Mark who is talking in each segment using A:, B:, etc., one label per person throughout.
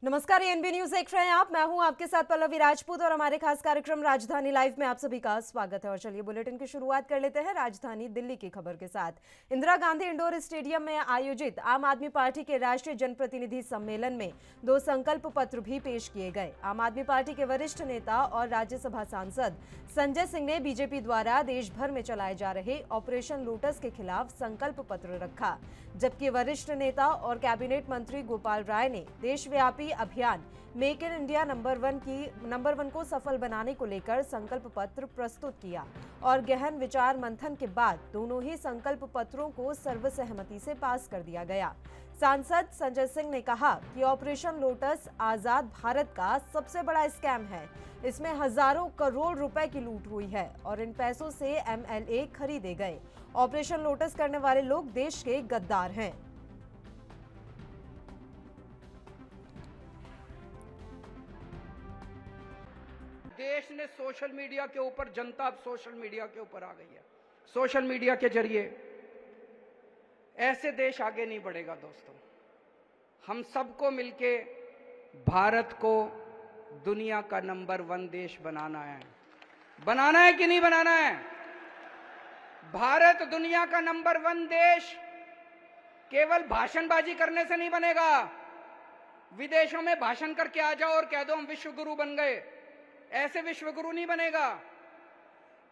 A: नमस्कार, ANB news देख रहे हैं आप। मैं हूं आपके साथ पल्लवी राजपूत और हमारे खास कार्यक्रम राजधानी लाइव में आप सभी का स्वागत है। और चलिए बुलेटिन की शुरुआत कर लेते हैं राजधानी दिल्ली की खबर के साथ। इंदिरा गांधी इंडोर स्टेडियम में आयोजित आम आदमी पार्टी के राष्ट्रीय जनप्रतिनिधि सम्मेलन में 2 संकल्प पत्र भी पेश किए गए। आम आदमी पार्टी के वरिष्ठ नेता और राज्यसभा सांसद संजय सिंह ने बीजेपी द्वारा देश भर में चलाए जा रहे ऑपरेशन लोटस के खिलाफ संकल्प पत्र रखा, जबकि वरिष्ठ नेता और कैबिनेट मंत्री गोपाल राय ने देशव्यापी अभियान मेक इन इंडिया नंबर 1 को सफल बनाने को लेकर संकल्प पत्र प्रस्तुत किया और गहन विचार मंथन के बाद दोनों ही संकल्प पत्रों को सर्वसहमति से पास कर दिया गया। सांसद संजय सिंह ने कहा कि ऑपरेशन लोटस आजाद भारत का सबसे बड़ा स्कैम है। इसमें हजारों करोड़ रुपए की लूट हुई है और इन पैसों से एमएलए खरीदे गए। ऑपरेशन लोटस करने वाले लोग देश के गद्दार हैं।
B: देश ने सोशल मीडिया के ऊपर, जनता अब सोशल मीडिया के ऊपर आ गई है। सोशल मीडिया के जरिए ऐसे देश आगे नहीं बढ़ेगा दोस्तों। हम सबको मिलके भारत को दुनिया का नंबर 1 देश बनाना है। बनाना है कि नहीं बनाना है? भारत दुनिया का नंबर 1 देश केवल भाषणबाजी करने से नहीं बनेगा। विदेशों में भाषण करके आ जाओ और कह दो हम विश्व गुरु बन गए, ऐसे विश्व गुरु नहीं बनेगा।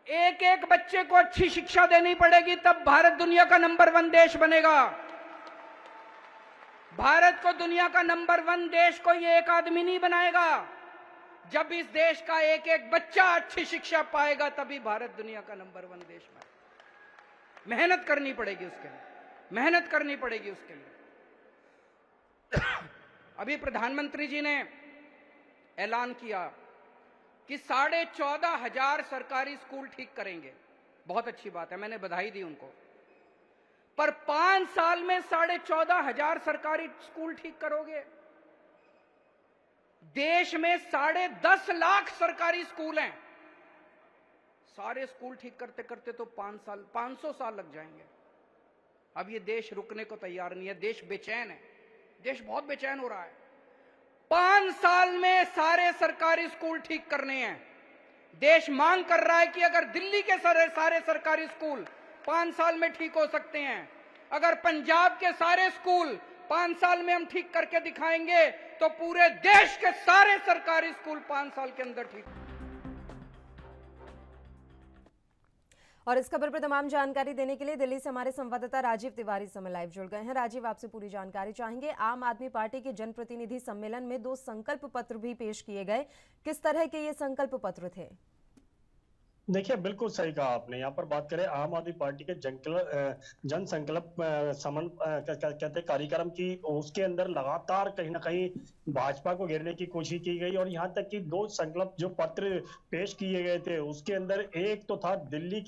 B: एक एक बच्चे को अच्छी शिक्षा देनी पड़ेगी, तब भारत दुनिया का नंबर 1 देश बनेगा। भारत को दुनिया का नंबर 1 देश कोई एक आदमी नहीं बनाएगा। जब इस देश का एक एक बच्चा अच्छी शिक्षा पाएगा तभी भारत दुनिया का नंबर 1 देश बनेगा। मेहनत करनी पड़ेगी उसके लिए, मेहनत करनी पड़ेगी उसके लिए। अभी प्रधानमंत्री जी ने ऐलान किया कि 14,500 सरकारी स्कूल ठीक करेंगे। बहुत अच्छी बात है, मैंने बधाई दी उनको। पर 5 साल में 14,500 सरकारी स्कूल ठीक करोगे? देश में 10.5 लाख सरकारी स्कूल हैं। सारे स्कूल ठीक करते करते तो 500 साल लग जाएंगे। अब ये देश रुकने को तैयार नहीं है। देश बेचैन है, देश बहुत बेचैन हो रहा है। 5 साल में सारे सरकारी स्कूल ठीक करने हैं। देश मांग कर रहा है कि अगर दिल्ली के सारे सरकारी स्कूल 5 साल में ठीक हो सकते हैं, अगर पंजाब के सारे स्कूल 5 साल में हम ठीक करके दिखाएंगे, तो पूरे देश के सारे सरकारी स्कूल 5 साल के अंदर ठीक।
A: और इस खबर पर तमाम जानकारी देने के लिए दिल्ली से हमारे संवाददाता राजीव तिवारी समय लाइव जुड़ गए हैं। राजीव, आपसे पूरी जानकारी चाहेंगे। आम आदमी पार्टी के जनप्रतिनिधि सम्मेलन में 2 संकल्प पत्र भी पेश किए गए। किस तरह के ये संकल्प पत्र थे?
C: देखिए, बिल्कुल सही कहा आपने। यहाँ पर बात करें आम आदमी पार्टी के जन संकल्प समन कहते हैं कार्यक्रम की, उसके अंदर लगातार कहीं ना कहीं भाजपा को घेरने की कोशिश की गई और यहाँ तक कि 2 संकल्प जो पत्र पेश किए गए थे उसके अंदर एक तो था दिल्ली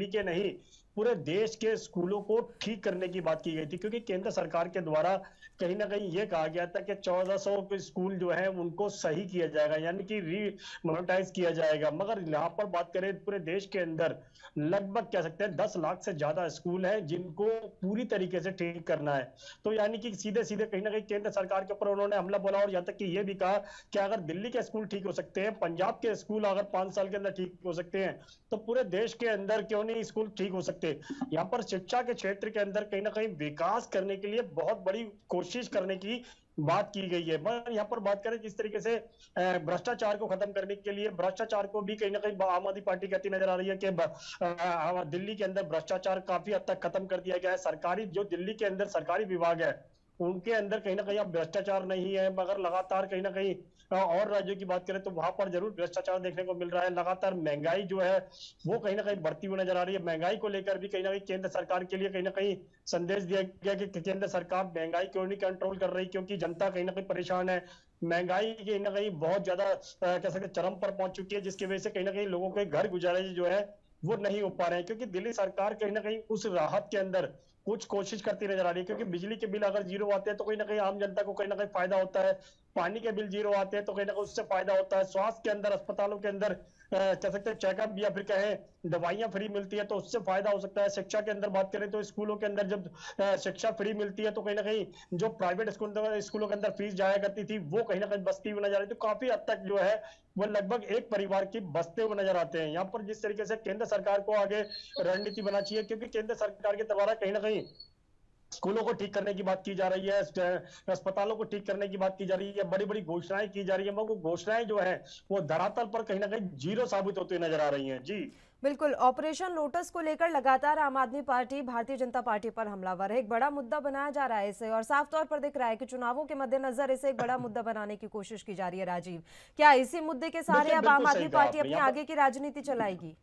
C: के नहीं पूरे देश के स्कूलों को ठीक करने की बात की गई थी, क्योंकि केंद्र सरकार के द्वारा कहीं ना कहीं ये कहा गया था कि 1400 स्कूल जो है उनको सही किया जाएगा, यानी कि रीमोनेटाइज किया जाएगा। मगर यहाँ पर बात करें पूरे देश के अंदर लगभग कह सकते हैं 10 लाख से ज्यादा स्कूल हैं जिनको पूरी तरीके से ठीक करना है। तो यानी कि सीधे सीधे कहीं ना कहीं केंद्र सरकार के ऊपर उन्होंने हमला बोला और यहाँ तक कि ये भी कहा कि अगर दिल्ली के स्कूल ठीक हो सकते हैं, पंजाब के स्कूल अगर 5 साल के अंदर ठीक हो सकते हैं, तो पूरे देश के अंदर क्यों नहीं स्कूल ठीक हो सकते। यहाँ पर शिक्षा के क्षेत्र के अंदर कहीं ना कहीं विकास करने के लिए बहुत बड़ी कोशिश करने की बात की गई है। मगर यहाँ पर बात करें जिस तरीके से भ्रष्टाचार को खत्म करने के लिए, भ्रष्टाचार को भी कहीं ना कहीं आम आदमी पार्टी कहती नजर आ रही है कि दिल्ली के अंदर भ्रष्टाचार काफी हद तक खत्म कर दिया गया है। सरकारी जो दिल्ली के अंदर सरकारी विभाग है उनके अंदर कहीं ना कहीं अब भ्रष्टाचार नहीं है, मगर लगातार कहीं ना कहीं और राज्यों की बात करें तो वहां पर जरूर भ्रष्टाचार देखने को मिल रहा है। लगातार महंगाई जो है वो कहीं ना कहीं बढ़ती हुई नजर आ रही है। महंगाई को लेकर भी कहीं ना कहीं केंद्र सरकार के लिए कहीं ना कहीं संदेश दिया गया कि केंद्र सरकार महंगाई क्यों नहीं कंट्रोल कर रही, क्योंकि जनता कहीं ना कहीं परेशान है। महंगाई कहीं ना कहीं बहुत ज्यादा कह सकते चरम पर पहुंच चुकी है, जिसकी वजह से कहीं ना कहीं लोगों के घर गुजारे जो है वो नहीं हो पा रहे हैं, क्योंकि दिल्ली सरकार कहीं ना कहीं उस राहत के अंदर कुछ कोशिश करती नजर आ रही है। क्योंकि बिजली के बिल अगर 0 आते हैं तो कहीं ना कहीं आम जनता को कहीं ना कहीं फायदा होता है। पानी के बिल जीरो आते हैं तो कहीं ना कहीं उससे फायदा होता है। स्वास्थ्य के अंदर, अस्पतालों के अंदर कह सकते हैं चेकअप या फिर कहें दवाइयां फ्री मिलती है तो उससे फायदा हो सकता है। शिक्षा के अंदर बात करें तो स्कूलों के अंदर जब शिक्षा फ्री मिलती है तो कहीं ना कहीं जो प्राइवेट स्कूलों के अंदर फीस जाया करती थी वो कहीं ना कहीं बचती हुई नजर आ रही थी। तो काफी हद तक जो है वो लगभग एक परिवार की बसते हुए नजर आते हैं। यहाँ पर जिस तरीके से केंद्र सरकार को आगे रणनीति बनानी चाहिए, क्योंकि केंद्र सरकार के द्वारा कहीं ना कहीं स्कूलों को ठीक करने की बात की जा रही है, अस्पतालों को ठीक करने की बात की जा रही है, बड़ी बड़ी घोषणाएं की जा रही है, मगर वो घोषणाएं जो है वो धरातल पर कहीं ना कहीं जीरो साबित होती नजर आ रही हैं। जी
A: बिल्कुल, ऑपरेशन लोटस को लेकर लगातार आम आदमी पार्टी भारतीय जनता पार्टी पर हमलावर है। एक बड़ा मुद्दा बनाया जा रहा है इसे, और साफ तौर पर दिख रहा है कि चुनावों के मद्देनजर इसे एक बड़ा मुद्दा बनाने की कोशिश की जा रही है। राजीव, क्या इसी मुद्दे के सहारे अब आम आदमी पार्टी अपनी आगे की राजनीति चलाएगी?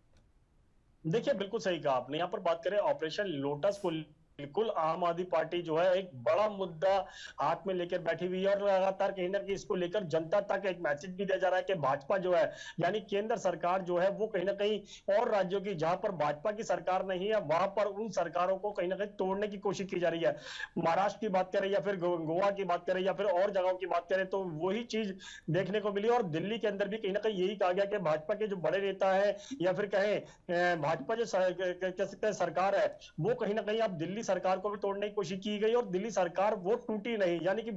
C: देखिए, बिल्कुल सही कहा आपने। यहाँ पर बात करें ऑपरेशन लोटस को, बिल्कुल आम आदमी पार्टी जो है एक बड़ा मुद्दा हाथ में लेकर बैठी हुई है और लगातार कहीं ना कहीं इसको लेकर जनता तक एक मैसेज भी दिया जा रहा है कि भाजपा जो है यानी केंद्र सरकार जो है वो कहीं ना कहीं और राज्यों की जहां पर भाजपा की सरकार नहीं है वहां पर उन सरकारों को कहीं ना कहीं तोड़ने की कोशिश की जा रही है। महाराष्ट्र की बात करें या फिर गोवा की बात करें या फिर और जगहों की बात करें तो वही चीज देखने को मिली। और दिल्ली के अंदर भी कहीं ना कहीं यही कहा गया कि भाजपा के जो बड़े नेता है या फिर कहें भाजपा जो कह सकते हैं सरकार है वो कहीं ना कहीं अब दिल्ली सरकार को भी तोड़ने की कोशिश की गई और दिल्ली सरकार वो टूटी नहीं। यानी कि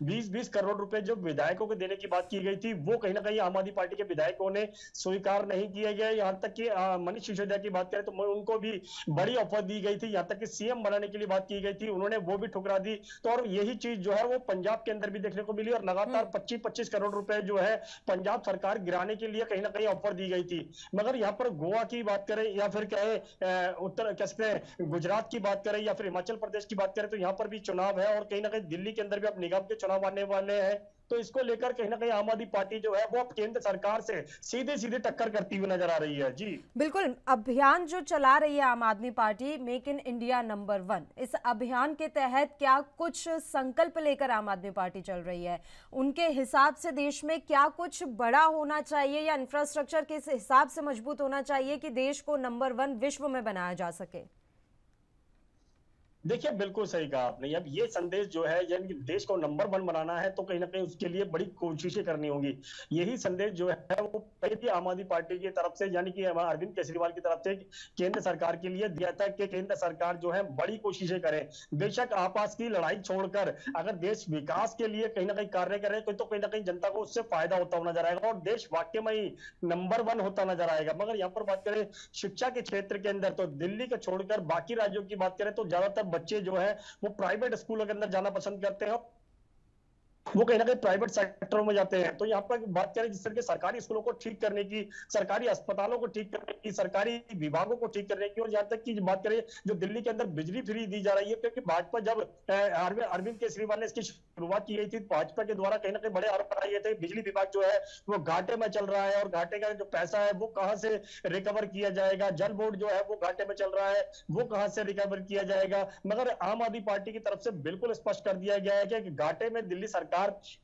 C: 20-20 करोड़ रुपए जो विधायकों को देने की बात की गई थी वो कहीं ना कहीं आम आदमी पार्टी के विधायकों ने स्वीकार नहीं किए गए। यहां तक कि मनीष सिसोदिया की बात करें तो उनको भी बड़ी ऑफर दी गई थी, यहां तक कि सीएम बनाने के लिए बात की गई थी, उन्होंने वो भी ठुकरा दी। तो और यही चीज जो है वो पंजाब के अंदर भी देखने को मिली और लगातार 25-25 करोड़ रुपए जो है पंजाब सरकार गिराने के लिए कहीं ना कहीं ऑफर दी गई थी। मगर यहाँ पर गोवा की बात करें या फिर कहें उत्तर कह सकते हैं गुजरात की बात करें या फिर हिमाचल प्रदेश की बात करें तो यहाँ पर भी चुनाव है और कहीं ना कहीं दिल्ली के अंदर भी अब निगम के चुनाव आने वाले हैं। तो इसको लेकर कहीं ना कहीं आम आदमी पार्टी जो है वो अब केंद्र सरकार से सीधे सीधे टक्कर करती हुई नजर आ रही है। जी
A: बिल्कुल, अभियान जो चला रही है आम आदमी party, make in India number 1, इस अभियान के तहत क्या कुछ संकल्प लेकर आम आदमी पार्टी चल रही है? उनके हिसाब से देश में क्या कुछ बड़ा होना चाहिए या इंफ्रास्ट्रक्चर किस हिसाब से मजबूत होना चाहिए कि देश को नंबर 1 विश्व में बनाया जा सके?
C: देखिए, बिल्कुल सही कहा आपने। अब ये संदेश जो है यानी कि देश को नंबर 1 बनाना है तो कहीं ना कहीं उसके लिए बड़ी कोशिशें करनी होंगी। यही संदेश जो है वो पहले आम आदमी पार्टी की तरफ से यानी कि अरविंद केजरीवाल की तरफ से केंद्र सरकार के लिए दिया था कि केंद्र सरकार जो है बड़ी कोशिशें करे। बेशक आपस की लड़ाई छोड़कर अगर देश विकास के लिए कहीं ना कहीं कार्य करे तो कहीं ना कहीं जनता को उससे फायदा होता हुआ नजर आएगा और देश वाकई में ही नंबर 1 होता नजर आएगा। मगर यहाँ पर बात करें शिक्षा के क्षेत्र के अंदर तो दिल्ली को छोड़कर बाकी राज्यों की बात करें तो ज्यादातर बच्चे जो है वो प्राइवेट स्कूलों के अंदर जाना पसंद करते हैं, वो कहीं ना कहीं प्राइवेट सेक्टरों में जाते हैं। तो यहाँ पर बात करें जिस तरह के सरकारी स्कूलों को ठीक करने की, सरकारी अस्पतालों को ठीक करने की, सरकारी विभागों को ठीक करने की, और यहाँ तक की बात करें जो दिल्ली के अंदर बिजली फ्री दी जा रही है, क्योंकि भाजपा जब अरविंद केजरीवाल ने इसकी शुरुआत की गई थी भाजपा के द्वारा कहीं ना कहीं बड़े आरोप लगाए थे बिजली विभाग जो है वो घाटे में चल रहा है और घाटे का जो पैसा है वो कहां से रिकवर किया जाएगा, जल बोर्ड जो है वो घाटे में चल रहा है वो कहां से रिकवर किया जाएगा। मगर आम आदमी पार्टी की तरफ से बिल्कुल स्पष्ट कर दिया गया है कि घाटे में दिल्ली सरकार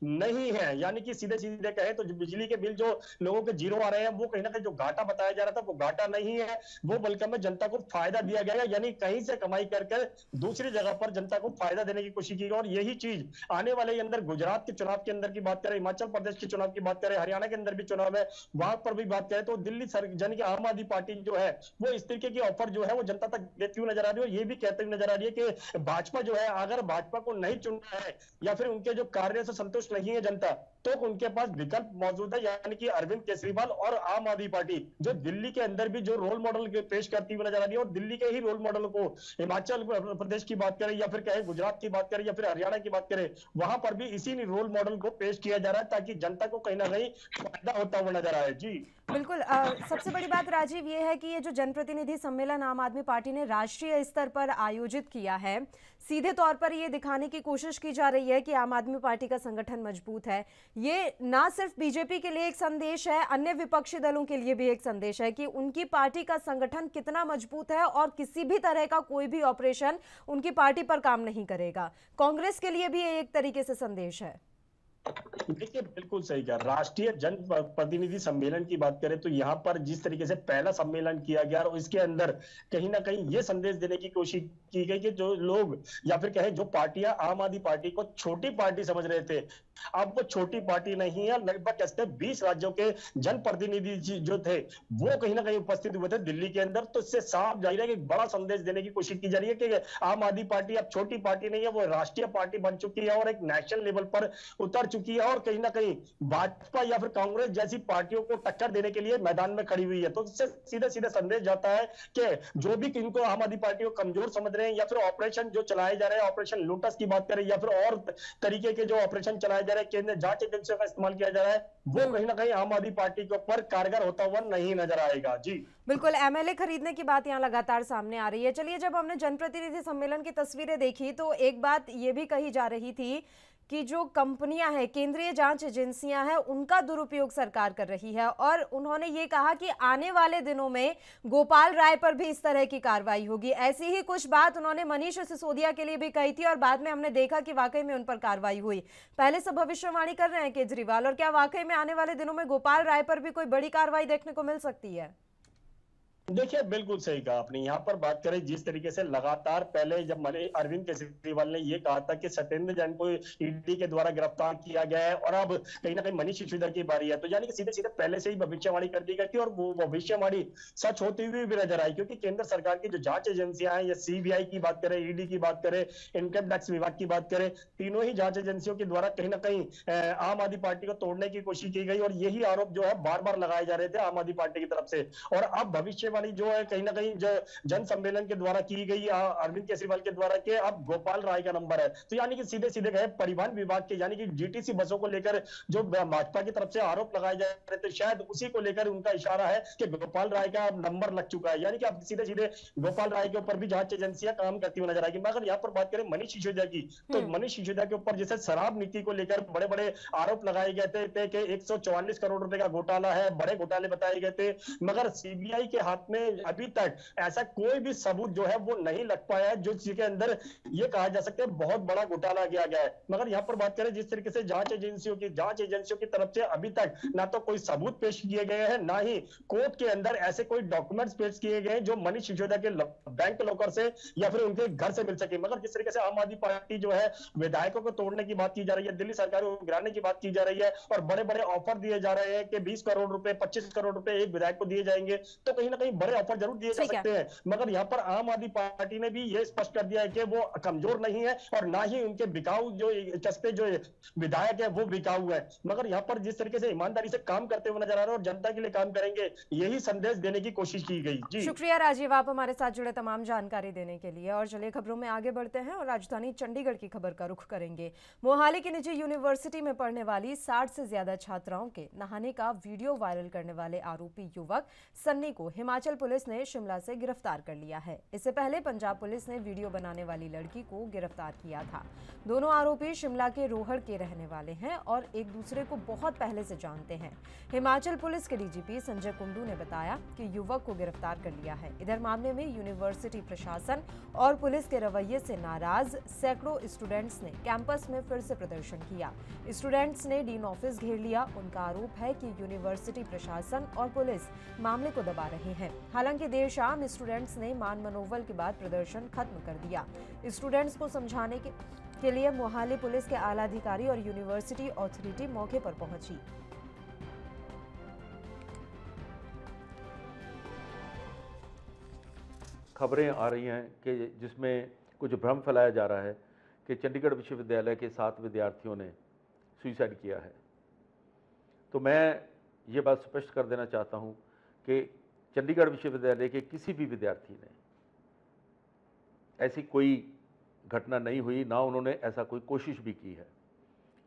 C: नहीं है। यानी कि सीधे सीधे कहे तो बिजली के बिल जो लोगों के जीरो आ रहे हैं वो कहीं ना कहीं जो घाटा बताया जा रहा था वो घाटा नहीं है, वो बल्कि में जनता को फायदा दिया गया, यानी कहीं से कमाई करके दूसरी जगह पर जनता को फायदा देने की कोशिश की। और यही चीज आने वाले अंदर गुजरात के चुनाव के अंदर की बात करें, हिमाचल प्रदेश के चुनाव की बात करें, हरियाणा के अंदर भी चुनाव है वहां पर भी बात करें तो दिल्ली यानी कि आम आदमी पार्टी जो है वो इस तरीके की ऑफर जो है वो जनता तक देती हुई नजर आ रही है। ये भी कहते हुए नजर आ रही है कि भाजपा जो है अगर भाजपा को नहीं चुनना है या फिर उनके जो कार्य से संतुष्ट नहीं है जनता तो उनके पास विकल्प मौजूद है, यानी कि अरविंद केजरीवाल और आम आदमी पार्टी जो दिल्ली के अंदर भी जो रोल मॉडल पेश करती हुई नजर आ रही है। और दिल्ली के ही रोल मॉडल को हिमाचल प्रदेश की बात करें या फिर कहे गुजरात की बात करें या फिर हरियाणा की बात करें वहां पर भी इसी रोल मॉडल को पेश किया जा रहा है ताकि जनता को कहीं ना कहीं फायदा होता हुआ नजर आए। जी
A: बिल्कुल, सबसे बड़ी बात राजीव ये है कि ये जो जनप्रतिनिधि सम्मेलन आम आदमी पार्टी ने राष्ट्रीय स्तर पर आयोजित किया है, सीधे तौर पर ये दिखाने की कोशिश की जा रही है कि आम आदमी पार्टी का संगठन मजबूत है। ये ना सिर्फ बीजेपी के लिए एक संदेश है, अन्य विपक्षी दलों के लिए भी एक संदेश है कि उनकी पार्टी का संगठन कितना मजबूत है और किसी भी तरह का कोई भी ऑपरेशन उनकी पार्टी पर काम नहीं करेगा। कांग्रेस के लिए भी एक तरीके से संदेश है।
C: देखिए बिल्कुल सही कहा। राष्ट्रीय जन प्रतिनिधि सम्मेलन की बात करें तो यहाँ पर जिस तरीके से पहला सम्मेलन किया गया और इसके अंदर कहीं ना कहीं ये संदेश देने की कोशिश की गई कि जो लोग या फिर कहे जो पार्टियां आम आदमी पार्टी को छोटी पार्टी समझ रहे थे, अब वो छोटी पार्टी नहीं है। लगभग कहते 20 राज्यों के जनप्रतिनिधि जो थे वो कहीं ना कहीं उपस्थित हुए थे दिल्ली के अंदर। तो इससे साफ जाहिर है कि बड़ा संदेश देने की कोशिश की जा रही है कि आम आदमी पार्टी अब छोटी पार्टी नहीं है, वो राष्ट्रीय पार्टी बन चुकी है और एक नेशनल लेवल पर उतर चुकी है और कहीं ना कहीं भाजपा या फिर कांग्रेस जैसी पार्टियों को टक्कर देने के लिए मैदान में खड़ी हुई है। तो इससे सीधे सीधे संदेश जाता है कि जो भी इनको आम आदमी पार्टी को कमजोर समझ रहे हैं या फिर ऑपरेशन जो चलाए जा रहे हैं, ऑपरेशन लोटस की बात करें या फिर और तरीके के जो ऑपरेशन चलाए जा रहे हैं, केंद्र जांच एजेंसियों का इस्तेमाल किया जा रहा है, वो कहीं ना कहीं आम आदमी पार्टी के ऊपर कारगर होता हुआ नहीं नजर आएगा। जी
A: बिल्कुल, एमएलए खरीदने की बात यहाँ लगातार सामने आ रही है। चलिए, जब हमने जनप्रतिनिधि सम्मेलन की तस्वीरें देखी तो एक बात ये भी कही जा रही थी कि जो कंपनियां हैं, केंद्रीय जांच एजेंसियां हैं, उनका दुरुपयोग सरकार कर रही है और उन्होंने ये कहा कि आने वाले दिनों में गोपाल राय पर भी इस तरह की कार्रवाई होगी। ऐसी ही कुछ बात उन्होंने मनीष सिसोदिया के लिए भी कही थी और बाद में हमने देखा कि वाकई में उन पर कार्रवाई हुई। पहले से भविष्यवाणी कर रहे हैं केजरीवाल, और क्या वाकई में आने वाले दिनों में गोपाल राय पर भी कोई बड़ी कार्रवाई देखने को मिल सकती है?
C: देखिए बिल्कुल सही कहा आपने। यहाँ पर बात करें जिस तरीके से लगातार पहले जब मैंने अरविंद केजरीवाल ने ये कहा था कि सत्येंद्र जैन को ईडी के द्वारा गिरफ्तार किया गया है और अब कहीं ना कहीं मनीष सिसोदिया की बारी है, तो यानी कि सीधे सीधे पहले से ही भविष्यवाणी कर दी गई थी और वो भविष्यवाणी सच होती हुई भी नजर आई। क्योंकि केंद्र सरकार की जो जांच एजेंसियां हैं या सीबीआई की बात करें, ईडी की बात करें, इनकम टैक्स विभाग की बात करें, तीनों ही जांच एजेंसियों के द्वारा कहीं ना कहीं आम आदमी पार्टी को तोड़ने की कोशिश की गई और यही आरोप जो है बार बार लगाए जा रहे थे आम आदमी पार्टी की तरफ से। और अब भविष्यवाणी जो है कहीं ना कहीं जो जन सम्मेलन के द्वारा की गई अरविंद केजरीवाल के द्वारा के अब गोपाल राय का नंबर है। तो यानी कि सीधे सीधे गए परिवहन विभाग के यानी कि जीटीसी बसों को लेकर जो भाजपा की तरफ से आरोप लगाए जा रहे थे, शायद उसी को लेकर उनका इशारा है कि गोपाल राय का नंबर लग चुका है। यानी कि अब सीधे सीधे गोपाल राय के ऊपर भी जांच एजेंसियां काम करती हुई नजर आएगी। मगर यहाँ पर बात करें मनीष सिसोदिया की, तो मनीष सिसोदिया के ऊपर जैसे शराब नीति को लेकर बड़े बड़े आरोप लगाए गए थे कि 144 करोड़ रुपए का घोटाला है, बड़े घोटाले बताए गए थे। मगर सीबीआई के हाथ में अभी तक ऐसा कोई भी सबूत जो है वो नहीं लग पाया है जो जिसके अंदर ये कहा जा सकता है बहुत बड़ा घोटाला किया गया है। मगर यहाँ पर बात करें जिस तरीके से जांच एजेंसियों की तरफ से अभी तक ना तो कोई सबूत पेश किए गए हैं, ना ही कोर्ट के अंदर ऐसे कोई डॉक्यूमेंट्स पेश किए गए हैं जो मनीष सिसोदिया के बैंक लॉकर से या फिर उनके घर से मिल सके। मगर जिस तरीके से आम आदमी पार्टी जो है विधायकों को तोड़ने की बात की जा रही है, दिल्ली सरकार को गिराने की बात की जा रही है और बड़े बड़े ऑफर दिए जा रहे हैं कि 20 करोड़ रुपए 25 करोड़ रुपए एक विधायक को दिए जाएंगे, तो कहीं ना कहीं बड़े ऑफर जरूर दिए जा सकते हैं। मगर यहाँ पर आम आदमी पार्टी ने भी ये स्पष्ट कर दिया है कि वो कमजोर नहीं है और ना ही उनके बिकाऊ जो चस्पे जो विधायक है वो बिकाऊ है। मगर यहाँ पर जिस तरीके से ईमानदारी से काम करते हुए नजर आ रहे हैं और जनता के लिए काम करेंगे, यही संदेश देने की कोशिश की गई। जी
A: शुक्रिया राजीव, आप हमारे साथ जुड़े तमाम जानकारी देने के लिए। और चलिए खबरों में आगे बढ़ते हैं और राजधानी चंडीगढ़ की खबर का रुख करेंगे। मोहाली की निजी यूनिवर्सिटी में पढ़ने वाली 60 से ज्यादा छात्राओं के नहाने का वीडियो वायरल करने वाले आरोपी युवक सन्नी को हिमाचल पुलिस ने शिमला से गिरफ्तार कर लिया है। इससे पहले पंजाब पुलिस ने वीडियो बनाने वाली लड़की को गिरफ्तार किया था। दोनों आरोपी शिमला के रोहड़ के रहने वाले हैं और एक दूसरे को बहुत पहले से जानते हैं। हिमाचल पुलिस के डीजीपी संजय कुंडू ने बताया कि युवक को गिरफ्तार कर लिया है। इधर मामले में यूनिवर्सिटी प्रशासन और पुलिस के रवैये से नाराज सैकड़ों स्टूडेंट्स ने कैंपस में फिर से प्रदर्शन किया। स्टूडेंट्स ने डीन ऑफिस घेर लिया। उनका आरोप है कि यूनिवर्सिटी प्रशासन और पुलिस मामले को दबा रहे हैं। हालांकि देर शाम स्टूडेंट्स ने मान मनोबल के बाद प्रदर्शन खत्म कर दिया। स्टूडेंट्स को समझाने के लिए मोहाली पुलिस के आला अधिकारी और यूनिवर्सिटी अथॉरिटी मौके पर पहुंची।
D: खबरें आ रही हैं कि जिसमें कुछ भ्रम फैलाया जा रहा है कि चंडीगढ़ विश्वविद्यालय के 7 विद्यार्थियों ने सुसाइड किया है। तो मैं ये बात स्पष्ट कर देना चाहता हूँ कि चंडीगढ़ विश्वविद्यालय के किसी भी विद्यार्थी ने ऐसी कोई घटना नहीं हुई, ना उन्होंने ऐसा कोई कोशिश भी की है।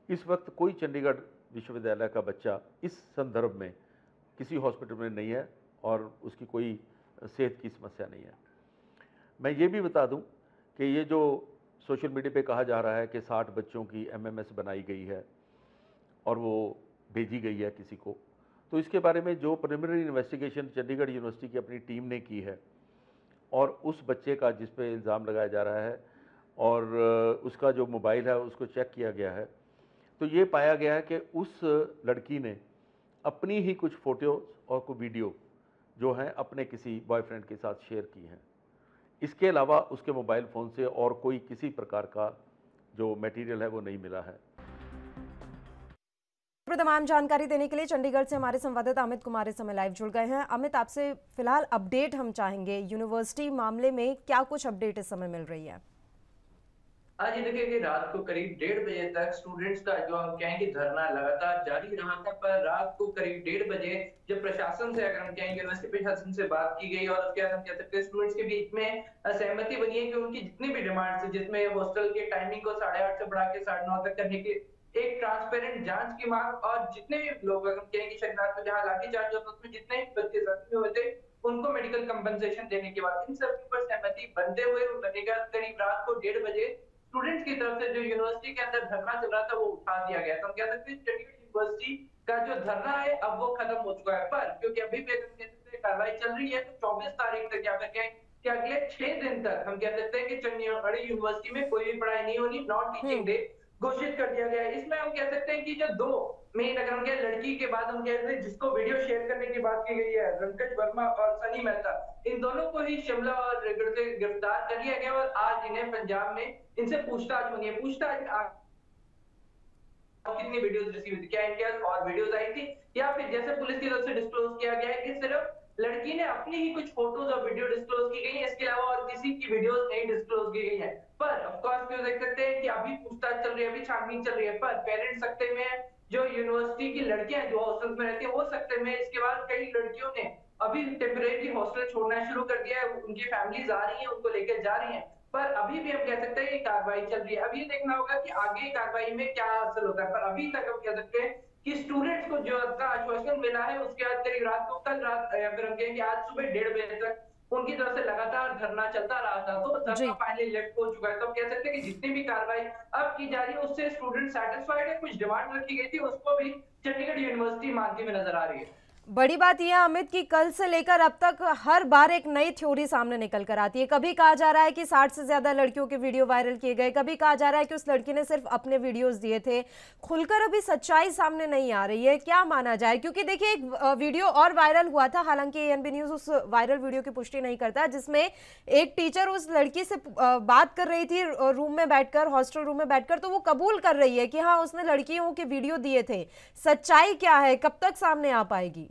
D: इस वक्त कोई चंडीगढ़ विश्वविद्यालय का बच्चा इस संदर्भ में किसी हॉस्पिटल में नहीं है और उसकी कोई सेहत की समस्या नहीं है। मैं ये भी बता दूं कि ये जो सोशल मीडिया पे कहा जा रहा है कि 60 बच्चों की एमएमएस बनाई गई है और वो भेजी गई है किसी को, तो इसके बारे में जो प्रिलिमिनरी इन्वेस्टिगेशन चंडीगढ़ यूनिवर्सिटी की अपनी टीम ने की है और उस बच्चे का जिस पे इल्ज़ाम लगाया जा रहा है और उसका जो मोबाइल है उसको चेक किया गया है, तो ये पाया गया है कि उस लड़की ने अपनी ही कुछ फ़ोटोज़ और कोई वीडियो जो हैं अपने किसी बॉयफ्रेंड के साथ शेयर की हैं। इसके अलावा उसके मोबाइल फ़ोन से और कोई किसी प्रकार का जो मटेरियल है वो नहीं मिला है।
A: तमाम जानकारी देने के लिए चंडीगढ़ से हमारे संवाददाता अमित कुमार इस समय लाइव जुड़ गए हैं। अमित, आपसे फिलहाल अपडेट हम चाहेंगे, यूनिवर्सिटी मामले में क्या कुछ अपडेट इस समय मिल रही है?
E: आज ये देखिए कि रात को करीब 1:30 बजे तक स्टूडेंट्स का जो हम कहें कि धरना लगातार जारी रहा था, पर रात को करीब 1:30 बजे जब प्रशासन से, अगर हम कहें यूनिवर्सिटी प्रशासन से बात की गई और उसके बाद हम कह सकते हैं स्टूडेंट्स के बीच में सहमति बनी है कि उनकी जितनी भी डिमांड्स है, जिसमें हॉस्टल के टाइमिंग को 8:30 से बढ़ा के 9:30 तक करने की एक ट्रांसपेरेंट जांच की मांग, और जितने भी लोग, अगर हम कहें कि शनिवार को जहां लाठीचार्ज हुआ उसमें जितने भी बच्चे जख्मी हुए थे उनको मेडिकल कंपनसेशन देने के बाद इन सब पर सहमति बनते हुए करीब रात को 1:30 बजे स्टूडेंट्स की तरफ से जो यूनिवर्सिटी के अंदर धरना चल रहा था वो उठा दिया गया। तो हम कह सकते हैं चंडीगढ़ यूनिवर्सिटी का जो धरना है अब वो खत्म हो चुका है, पर क्योंकि अभी भी कार्रवाई चल रही है तो 24 तारीख तक या फिर कि अगले 6 दिन तक हम कह सकते हैं कि चंडीगढ़ यूनिवर्सिटी में कोई भी पढ़ाई नहीं होनी, नॉन टीचिंग डे घोषित कर दिया गया है। इसमें हम कह सकते हैं कि जो 2 मेन, अगर हम कहें लड़की के बाद हम कहते हैं जिसको वीडियो शेयर करने की बात की गई है, रंकज वर्मा और सनी मेहता, इन दोनों को ही शिमला और रेगड़ से गिरफ्तार कर लिया गया और आज इन्हें पंजाब में इनसे पूछताछ होनी है। पूछताछ कितनी वीडियोस रिसीव हुई थी, क्या इनके पास और वीडियोस आई थी, या फिर जैसे पुलिस की तरफ से डिस्क्लोज किया गया है कि सिर्फ लड़की ने अपनी ही कुछ फोटोज और वीडियो डिस्क्लोज की गई है, इसके अलावा और किसी की वीडियोस नहीं डिस्क्लोज की गई है। पर ऑफ कोर्स क्यों देख सकते हैं कि अभी पूछताछ चल रही है, अभी छानबीन चल रही है, पर पेरेंट्स सकते में है, जो यूनिवर्सिटी की लड़कियां जो हॉस्टल में रहती है वो सकते में। इसके बाद कई लड़कियों ने अभी टेम्परेरी हॉस्टल छोड़ना शुरू कर दिया है, उनकी फैमिलीज आ रही है, उनको लेकर जा रही है, पर अभी भी हम कह सकते हैं कि कार्रवाई चल रही है। अब ये देखना होगा कि आगे कार्रवाई में क्या हासिल होता है, पर अभी तक हम कह सकते हैं कि स्टूडेंट्स को जो का आश्वासन मिला है उसके बाद करीब रात को, कल रात या फिर हम कहेंगे आज सुबह 1:30 बजे तक उनकी तरफ से लगातार धरना चलता रहा था, तो धरना फाइनली लेफ्ट हो चुका है। तो हम कह सकते हैं कि जितनी भी कार्रवाई अब की जा रही है उससे स्टूडेंट सेटिस्फाइड है। कुछ डिमांड रखी गई थी उसको भी चंडीगढ़ यूनिवर्सिटी मानती हुई नजर आ रही है।
A: बड़ी बात यह अमित कि कल से लेकर अब तक हर बार एक नई थ्योरी सामने निकल कर आती है। कभी कहा जा रहा है कि 60 से ज्यादा लड़कियों के वीडियो वायरल किए गए, कभी कहा जा रहा है कि उस लड़की ने सिर्फ अपने वीडियोस दिए थे। खुलकर अभी सच्चाई सामने नहीं आ रही है, क्या माना जाए? क्योंकि देखिए एक वीडियो और वायरल हुआ था, हालांकि एएनबी न्यूज उस वायरल वीडियो की पुष्टि नहीं करता, जिसमें एक टीचर उस लड़की से बात कर रही थी रूम में बैठकर, हॉस्टल रूम में बैठकर, तो वो कबूल कर रही है कि हाँ उसने लड़कियों के वीडियो दिए थे। सच्चाई क्या है, कब तक सामने आ पाएगी?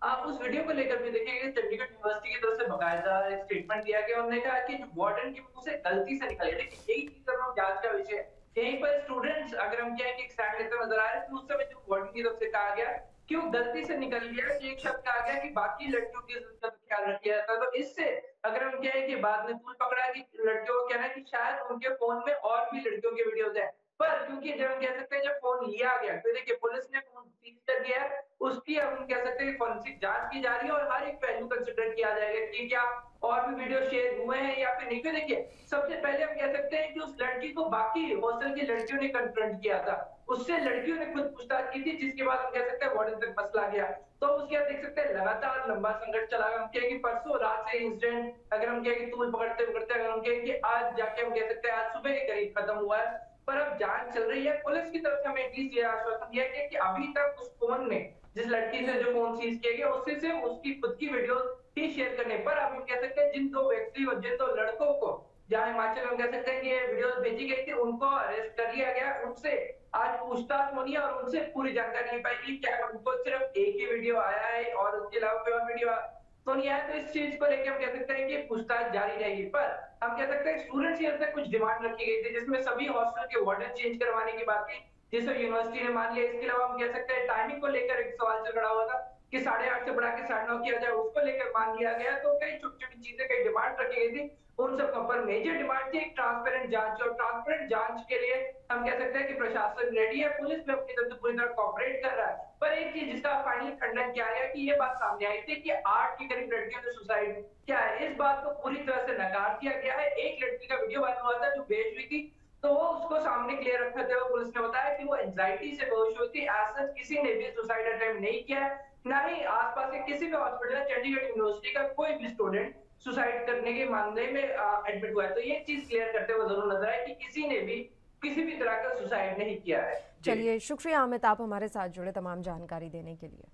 E: आप उस वीडियो को लेकर भी देखिए चंडीगढ़ यूनिवर्सिटी की तरफ से बकायदा एक स्टेटमेंट दिया गया। उन्होंने कहा कि वार्डन की मुंह से गलती से निकल गया, यही चीज हम जांच का विषय है। यहीं पर स्टूडेंट्स, अगर हम कहें कि एक स्टैंड लेते नजर आ रहे हैं, उस समय जो वार्डन की तरफ से कहा गया क्यों गलती से निकल गया, एक शब्द कहा गया कि बाकी लड़कियों की इज्जत का ख्याल रखा जाता है। तो इससे अगर हम कहें कि बाद में तूल पकड़ा कि लड़कियों को कहना है कि शायद उनके फोन में और भी लड़कियों के वीडियोज है, पर क्योंकि जब हम कह सकते हैं जब फोन लिया गया तो देखिए पुलिस ने फोन सीज कर दिया है, उसकी अब हम कह सकते हैं फॉरेंसिक जांच की जा रही है और हर एक पहलू कंसिडर किया जाएगा कि क्या और भी वीडियो शेयर हुए हैं या फिर नहीं। तो देखिए सबसे पहले हम कह सकते हैं कि उस लड़की को बाकी हॉस्टल की लड़कियों ने कन्फ्रंट किया था, उससे लड़कियों ने खुद पूछताछ की थी, जिसके बाद हम कह सकते हैं वार्डन तक मसला गया। तो उसके बाद देख सकते हैं लगातार लंबा संघर्ष चला। हम कहें कि परसों रात से इंसिडेंट, अगर हम कहें कि तूल पकड़ते पकड़ते अगर हम कहें कि आज जाके हम कह सकते हैं आज सुबह के करीब खत्म हुआ है, पर अब जांच चल रही है। पुलिस की तरफ से हमें एटलीस्ट ये आश्वासन दिया गया कि अभी तक उस फोन में, जिस लड़की से जो फोन सीज किया गया, उससे सिर्फ उसकी खुद की वीडियो ही शेयर करने पर अब हम कह सकते हैं जिन 2 व्यक्ति और जिन 2 लड़कों को जहां हिमाचल में हम कह सकते हैं कि ये वीडियो भेजी गई थी उनको अरेस्ट कर लिया गया, उनसे आज पूछताछ होनी है और उनसे पूरी जानकारी नहीं पाएगी क्या उनको सिर्फ एक ही वीडियो आया है और उसके अलावा कोई और वीडियो तो नहीं आया। तो इस चीज को लेकर हम कह सकते हैं कि पूछताछ जारी रहेगी, पर हम कह सकते हैं स्टूडेंट्स की तरफ से कुछ डिमांड रखी गई थी, जिसमें सभी हॉस्टल के वार्डन चेंज करवाने की बात थी, जिसे यूनिवर्सिटी ने मान लिया। इसके अलावा हम कह सकते हैं टाइमिंग को लेकर एक सवाल चल रहा हुआ था कि 8:30 से बढ़ा के 9:30 किया जाए, उसको लेकर मान लिया गया। तो कई छोटी छोटी चीजें, कई डिमांड रखी गई थी, उन सब पर मेजर डिमांड थी एक ट्रांसपेरेंट जांच, और ट्रांसपेरेंट जांच के लिए हम कह सकते हैं कि प्रशासन रेडी है, पुलिस भी अपनी तरफ से पूरी तरह कोऑपरेट कर रहा है। पर एक चीज जिसका फाइनली खंडन किया गया कि ये बात सामने आई थी कि 8 के करीब लड़कियों ने सुसाइड किया है, इस बात को पूरी तरह से नकार दिया गया है। एक लड़की का वीडियो वायरल हुआ था जो बेहोश हुई थी, तो वो उसको सामने क्लियर रखते हुए पुलिस ने बताया कि वो एंजाइटी से बेहोश हुई थी। ऐसा किसी ने भी सुसाइड अटेम्प्ट नहीं किया है, ना ही आसपास के किसी भी हॉस्पिटल, चंडीगढ़ यूनिवर्सिटी का कोई भी स्टूडेंट सुसाइड करने के मामले में एडमिट हुआ है। तो ये चीज क्लियर करते हुए जरूर नजर आए कि किसी ने भी किसी भी तरह का सुसाइड नहीं किया है।
A: चलिए, शुक्रिया अमित, आप हमारे साथ जुड़े तमाम जानकारी देने के लिए।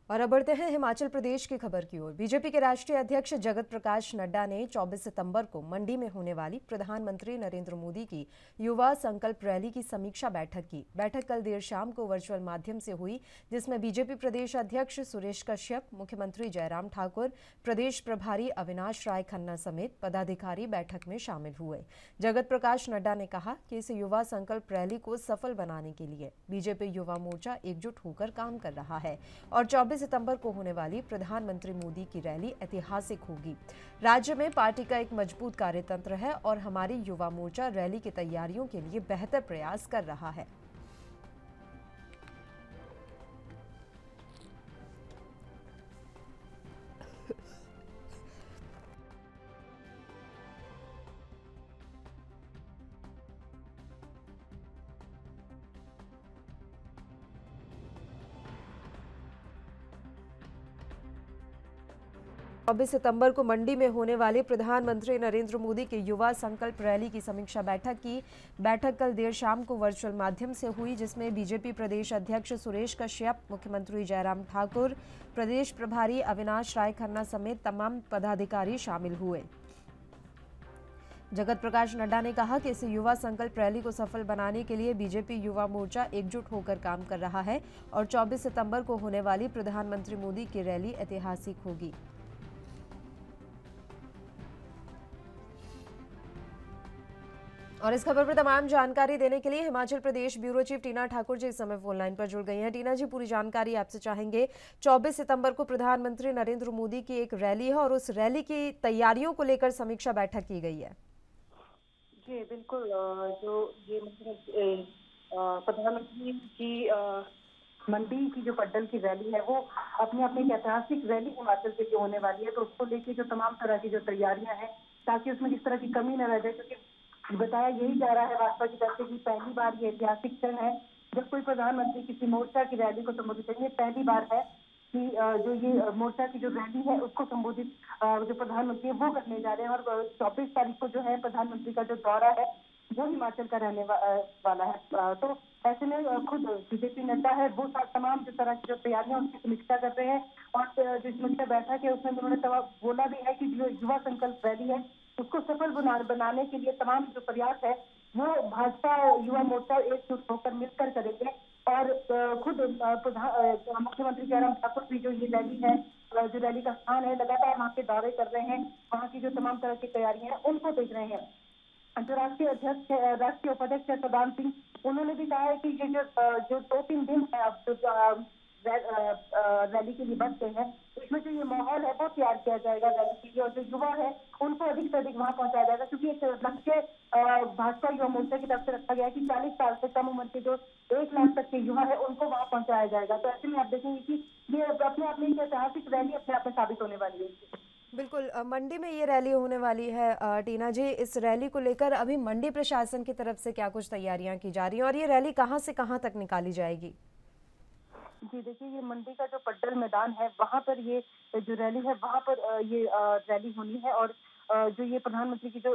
A: और अब बढ़ते हैं हिमाचल प्रदेश की खबर की ओर। बीजेपी के राष्ट्रीय अध्यक्ष जगत प्रकाश नड्डा ने 24 सितंबर को मंडी में होने वाली प्रधानमंत्री नरेंद्र मोदी की युवा संकल्प रैली की समीक्षा बैठक की। बैठक कल देर शाम को वर्चुअल माध्यम से हुई, जिसमें बीजेपी प्रदेश अध्यक्ष सुरेश कश्यप, मुख्यमंत्री जयराम ठाकुर, प्रदेश प्रभारी अविनाश राय खन्ना समेत पदाधिकारी बैठक में शामिल हुए। जगत प्रकाश नड्डा ने कहा कि इस युवा संकल्प रैली को सफल बनाने के लिए बीजेपी युवा मोर्चा एकजुट होकर काम कर रहा है और 24 सितंबर को होने वाली प्रधानमंत्री मोदी की रैली ऐतिहासिक होगी। राज्य में पार्टी का एक मजबूत कार्यतंत्र है और हमारी युवा मोर्चा रैली की तैयारियों के लिए बेहतर प्रयास कर रहा है। चौबीस सितंबर को मंडी में होने वाली प्रधानमंत्री नरेंद्र मोदी की युवा संकल्प रैली की समीक्षा बैठक कल देर शाम को वर्चुअल माध्यम से हुई, जिसमें बीजेपी प्रदेश अध्यक्ष सुरेश कश्यप, मुख्यमंत्री जयराम ठाकुर, प्रदेश प्रभारी अविनाश राय खन्ना समेत तमाम पदाधिकारी शामिल हुए। जगत प्रकाश नड्डा ने कहा कि इस युवा संकल्प रैली को सफल बनाने के लिए बीजेपी युवा मोर्चा एकजुट होकर काम कर रहा है और 24 सितंबर को होने वाली प्रधानमंत्री मोदी की रैली ऐतिहासिक होगी। और इस खबर पर तमाम जानकारी देने के लिए हिमाचल प्रदेश ब्यूरो चीफ टीना ठाकुर जी इस समय फोन लाइन पर जुड़ गई हैं। टीना जी, पूरी जानकारी आपसे चाहेंगे। 24 सितंबर को प्रधानमंत्री नरेंद्र मोदी की एक रैली है और उस रैली की तैयारियों को लेकर समीक्षा बैठक की गई है।
F: जी बिल्कुल, जो ये प्रधानमंत्री की मंडी की जो पड्डल की रैली है वो अपनी अपनी ऐतिहासिक रैली हिमाचल से जो होने वाली है, तो उसको लेके जो तमाम तरह की जो तैयारियां हैं ताकि उसमें किस तरह की कमी न रह जाए, क्योंकि बताया यही जा रहा है भाजपा की तरफ से कि पहली बार ये ऐतिहासिक क्षण है जब कोई प्रधानमंत्री किसी मोर्चा की रैली को संबोधित करेंगे। पहली बार है कि जो ये मोर्चा की जो रैली है उसको संबोधित जो प्रधानमंत्री है वो करने जा रहे हैं। और 24 तारीख को जो है प्रधानमंत्री का जो दौरा है वो हिमाचल का रहने वाला है। तो ऐसे में खुद बीजेपी नेता है वो तमाम जो तरह की जो तैयारियां उसकी समीक्षा कर रहे हैं और जो समीक्षा बैठक है उसमें उन्होंने बोला भी है कि जो युवा संकल्प रैली है उसको सफल बनाने के लिए तमाम जो प्रयास है वो भाजपा युवा मोर्चा एकजुट होकर मिलकर करेंगे। और खुद मुख्यमंत्री जयराम ठाकुर भी जो ये रैली है, जो रैली का स्थान है, लगातार वहाँ के दौरे कर रहे हैं, वहाँ की जो तमाम तरह की तैयारियां हैं उनको देख रहे हैं। जो राष्ट्रीय उपाध्यक्ष है प्रधान सिंह, उन्होंने भी कहा है कि ये जो 2-3 दिन है अब जो रैली के लिए बचते हैं, इसमें जो ये माहौल है वो तैयार किया जाएगा रैली के लिए और जो युवा है उनको अधिक से अधिक वहां पहुंचाया जाएगा, क्योंकि एक लक्ष्य भाजपा युवा मोर्चा की तरफ से रखा गया है कि 40 साल से कम उम्र के जो 1 लाख तक के युवा है उनको वहां पहुंचाया जाएगा। तो ऐसे में आप देखेंगे कि ये अपने आप में एक ऐतिहासिक रैली अपने आप में साबित होने वाली है।
A: बिल्कुल, मंडी में ये रैली होने वाली है। टीना जी, इस रैली को लेकर अभी मंडी प्रशासन की तरफ से क्या कुछ तैयारियां की जा रही हैं और ये रैली कहां से कहां तक निकाली जाएगी?
F: जी देखिए, ये मंडी का जो पड्डल मैदान है वहाँ पर ये जो रैली है वहाँ पर ये रैली होनी है। और जो ये प्रधानमंत्री की जो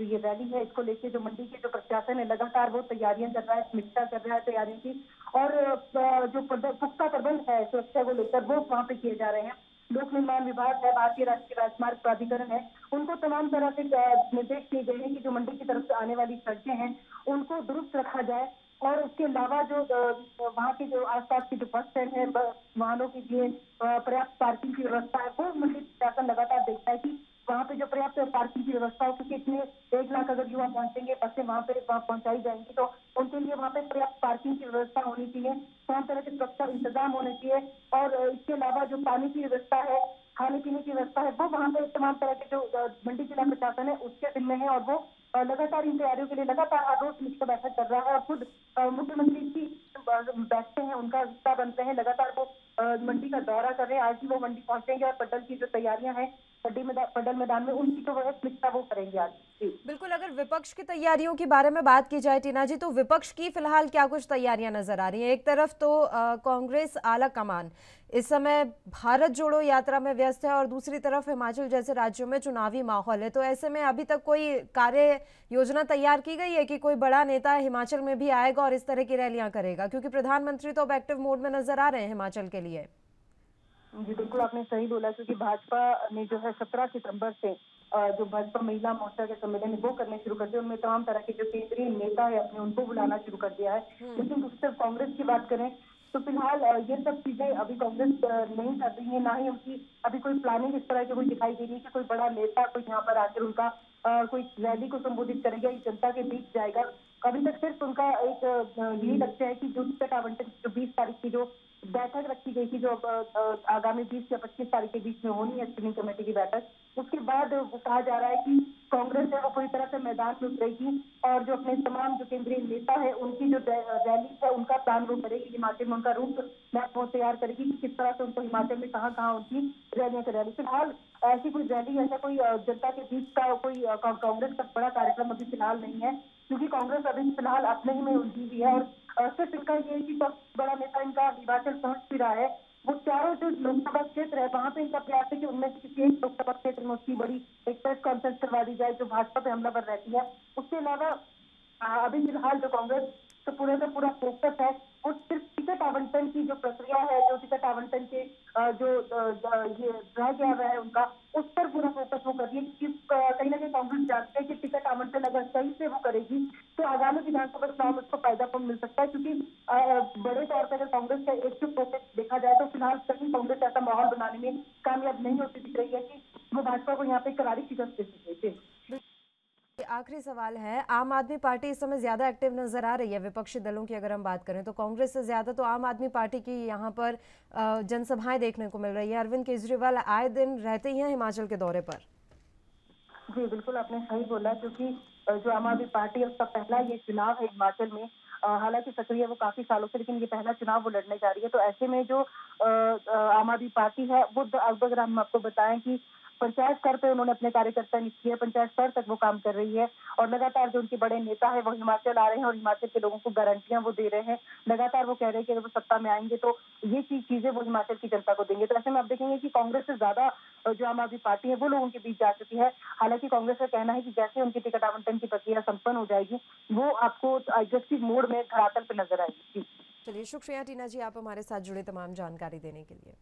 F: ये रैली है इसको लेके जो मंडी के जो प्रशासन है लगातार वो तैयारियां कर रहा है, समीक्षा कर रहा है तैयारियों की। और जो पुख्ता प्रबंध है सुरक्षा को लेकर वो वहाँ पे किए जा रहे हैं। लोक निर्माण विभाग है, भारतीय राष्ट्रीय राजमार्ग प्राधिकरण है, उनको तमाम तरह के निर्देश दिए गए हैं कि जो मंडी की तरफ से आने वाली सड़कें हैं उनको दुरुस्त रखा जाए। और उसके अलावा जो वहाँ के जो आसपास की जो बस स्टैंड है, वाहनों के लिए पर्याप्त पार्किंग की व्यवस्था है, वो मंडी प्रशासन लगातार देखता है कि वहाँ पे जो पर्याप्त पार्किंग की व्यवस्था हो, क्योंकि इतने 1 लाख अगर युवा पहुंचेंगे, बसें वहाँ पहुंचाई जाएंगी तो उनके लिए वहाँ पे पर्याप्त पार्किंग की व्यवस्था होनी चाहिए, तमाम तरह के सुरक्षा इंतजाम होने चाहिए। और इसके अलावा जो पानी की व्यवस्था है, खाने पीने की व्यवस्था है, वो वहाँ पे तमाम तरह के जो मंडी जिला प्रशासन है उसके जिम्मे है और वो लगातार इन तैयारियों के लिए लगातार हर रोज समीक्षा बैठक कर रहा है। और खुद मुख्यमंत्री की बैठते हैं, उनका हिस्सा बनते हैं, लगातार वो मंडी का दौरा कर रहे हैं। आज भी वो मंडी पहुंचेंगे और पड्डल की जो तैयारियां हैं पड्डल मैदान में उन सीटों पर प्राथमिकता वो करेंगे आज।
A: बिल्कुल, अगर विपक्ष की तैयारियों के बारे में बात की जाए टीना जी, तो विपक्ष की फिलहाल क्या कुछ तैयारियां नजर आ रही हैं? एक तरफ तो कांग्रेस आला कमान इस समय भारत जोड़ो यात्रा में व्यस्त है और दूसरी तरफ हिमाचल जैसे राज्यों में चुनावी माहौल है। तो ऐसे में अभी तक कोई कार्य योजना तैयार की गई है कि कोई बड़ा नेता हिमाचल में भी आएगा और इस तरह की रैलियां करेगा? क्योंकि प्रधानमंत्री तो अब एक्टिव मोड में नजर आ रहे हैं हिमाचल के लिए।
F: जी बिल्कुल, आपने सही बोला, क्योंकि भाजपा ने जो है 17 सितंबर से जो भाजपा महिला मोर्चा के सम्मेलन है वो करने शुरू कर दिए। उनमें तमाम तरह के जो केंद्रीय नेता है अपने उनको बुलाना शुरू कर दिया है। लेकिन दूसरी तरफ कांग्रेस की बात करें तो फिलहाल ये सब चीजें अभी कांग्रेस नहीं कर रही है, ना ही उनकी अभी कोई प्लानिंग इस तरह की कोई दिखाई दे रही है कि कोई बड़ा नेता कोई यहाँ पर आकर उनका कोई रैली को संबोधित करेगा, इस जनता के बीच जाएगा। अभी तक सिर्फ उनका एक यही लक्ष्य है कि जो टिकट आवंटन जो 20 तारीख की जो बैठक रखी गई थी, जो आगामी 20 या 25 तारीख के बीच में होनी है स्क्रीनिंग कमेटी की बैठक, उसके बाद कहा जा रहा है कि कांग्रेस है वो पूरी तरह से मैदान में उतरेगी और जो अपने तमाम जो केंद्रीय नेता है उनकी जो रैली है उनका प्लान वो करेगी। हिमाचल में उनका रूट मैप वो तैयार करेगी कि किस तरह से उनको हिमाचल में कहाँ कहाँ उनकी रैलियां करेगी। फिलहाल ऐसी कोई रैली, ऐसा कोई जनता के बीच का कोई कांग्रेस का बड़ा कार्यक्रम अभी फिलहाल नहीं है, क्योंकि कांग्रेस अभी फिलहाल अपने ही में उलझी हुई है। और सिर्फ इनका ये है कि सबसे बड़ा नेता इनका हिमाचल पहुंच भी रहा है, वो चारों जो लोकसभा क्षेत्र है वहां पे इनका प्रयास है कि उनमें से किसी एक लोकसभा क्षेत्र में उसकी बड़ी एक प्रेस कॉन्फ्रेंस करवा दी जाए जो भाजपा पे हमलावर रहती है। उसके अलावा अभी फिलहाल जो कांग्रेस का पूरा फोकस है वो सिर्फ टिकट आवंटन की जो प्रक्रिया है, जो टिकट आवंटन के जो ये रह गया हुआ है उनका, उस पर पूरा फोकस वो कर रही है कि कहीं ना कहीं कांग्रेस जानते हैं कि टिकट आवंटन अगर सही से वो करेगी तो आगामी विधानसभा चुनाव में उसको फायदा मिल सकता है। क्योंकि बड़े तौर पर अगर कांग्रेस का एक प्रोसेस देखा जाए तो फिलहाल कहीं कांग्रेस ऐसा माहौल बनाने में कामयाब नहीं होती दिख रही है कि वो भाजपा को यहाँ पे करारी शिकस्त दे सके।
A: आखिरी सवाल है, आम आदमी पार्टी इस समय ज्यादा एक्टिव नजर आ रही है विपक्षी दलों की अगर हम बात करें तो कांग्रेस से ज्यादा तो आम आदमी पार्टी की यहाँ पर जनसभाएं देखने को मिल रही है। अरविंद केजरीवाल आए दिन रहते ही हैं हिमाचल के दौरे पर।
F: जी बिल्कुल, आपने सही बोला, क्योंकि जो आम आदमी पार्टी है उसका पहला ये चुनाव है हिमाचल में। हालांकि सक्रिय वो काफी सालों से, लेकिन ये पहला चुनाव वो लड़ने जा रही है। तो ऐसे में जो आम आदमी पार्टी है वो अगर हम आपको बताएं कि पंचायत स्तर पे उन्होंने अपने कार्यकर्ता नियुक्त किए, पंचायत स्तर तक वो काम कर रही है और लगातार जो उनके बड़े नेता है वो हिमाचल आ रहे हैं और हिमाचल के लोगों को गारंटियां वो दे रहे हैं। लगातार वो कह रहे हैं कि अगर वो सत्ता में आएंगे तो ये चीजें वो हिमाचल की जनता को देंगे। तो ऐसे में आप देखेंगे कि कांग्रेस से ज्यादा जो आम आदमी पार्टी है वो लोगों के बीच जा चुकी है। हालांकि कांग्रेस का कहना है कि जैसे उनकी टिकट आवंटन की प्रक्रिया संपन्न हो जाएगी वो आपको एग्रेसिव मोड में धरातल पर नजर आएगी।
A: चलिए, शुक्रिया टीना जी, आप हमारे साथ जुड़े तमाम जानकारी देने के लिए।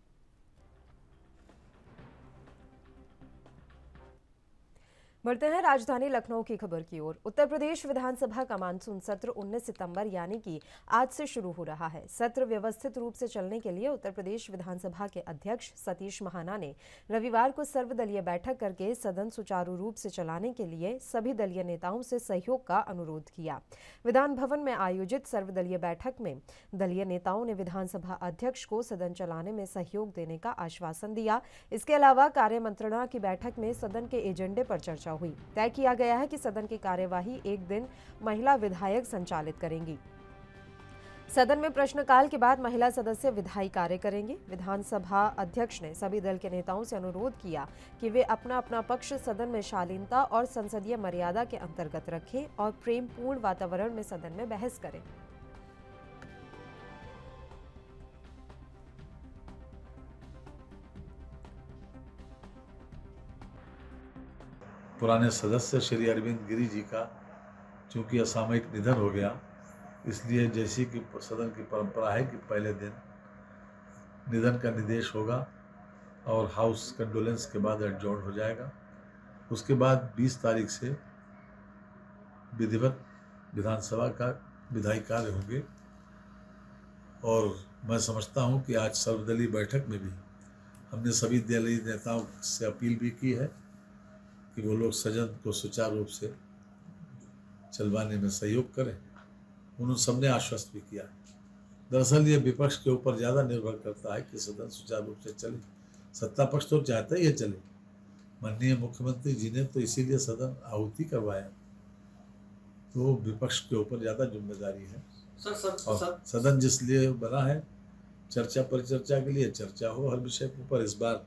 A: बढ़ते हैं राजधानी लखनऊ की खबर की ओर। उत्तर प्रदेश विधानसभा का मानसून सत्र 19 सितंबर यानी कि आज से शुरू हो रहा है। सत्र व्यवस्थित रूप से चलने के लिए उत्तर प्रदेश विधानसभा के अध्यक्ष सतीश महाना ने रविवार को सर्वदलीय बैठक करके सदन सुचारू रूप से चलाने के लिए सभी दलीय नेताओं से सहयोग का अनुरोध किया। विधान भवन में आयोजित सर्वदलीय बैठक में दलीय नेताओं ने विधानसभा अध्यक्ष को सदन चलाने में सहयोग देने का आश्वासन दिया। इसके अलावा कार्य मंत्रणा की बैठक में सदन के एजेंडे पर चर्चा हुई। तय किया गया है कि सदन की कार्यवाही एक दिन महिला विधायक संचालित करेंगी। सदन में प्रश्नकाल के बाद महिला सदस्य विधायी कार्य करेंगे। विधानसभा अध्यक्ष ने सभी दल के नेताओं से अनुरोध किया कि वे अपना अपना पक्ष सदन में शालीनता और संसदीय मर्यादा के अंतर्गत रखें और प्रेमपूर्ण वातावरण में सदन में बहस करें।
G: पुराने सदस्य श्री अरविंद गिरी जी का चूँकि असामयिक निधन हो गया, इसलिए जैसी कि सदन की परंपरा है कि पहले दिन निधन का निर्देश होगा और हाउस कंडोलेंस के बाद एडजॉर्न हो जाएगा। उसके बाद 20 तारीख से विधिवत विधानसभा का विधायी कार्य होंगे और मैं समझता हूं कि आज सर्वदलीय बैठक में भी हमने सभी दलीय नेताओं से अपील भी की है कि वो लोग सदन को सुचारू रूप से चलवाने में सहयोग करें। उन्होंने सबने आश्वस्त भी किया है। दरअसल ये विपक्ष के ऊपर ज़्यादा निर्भर करता है कि सदन सुचारू रूप से चले। सत्ता पक्ष तो चाहता ही है चले। माननीय मुख्यमंत्री जी ने तो इसीलिए सदन आहुति करवाया, तो विपक्ष के ऊपर ज़्यादा जिम्मेदारी है। और सदन जिसलिए बना है चर्चा परिचर्चा के लिए, चर्चा हो हर विषय के ऊपर। इस बार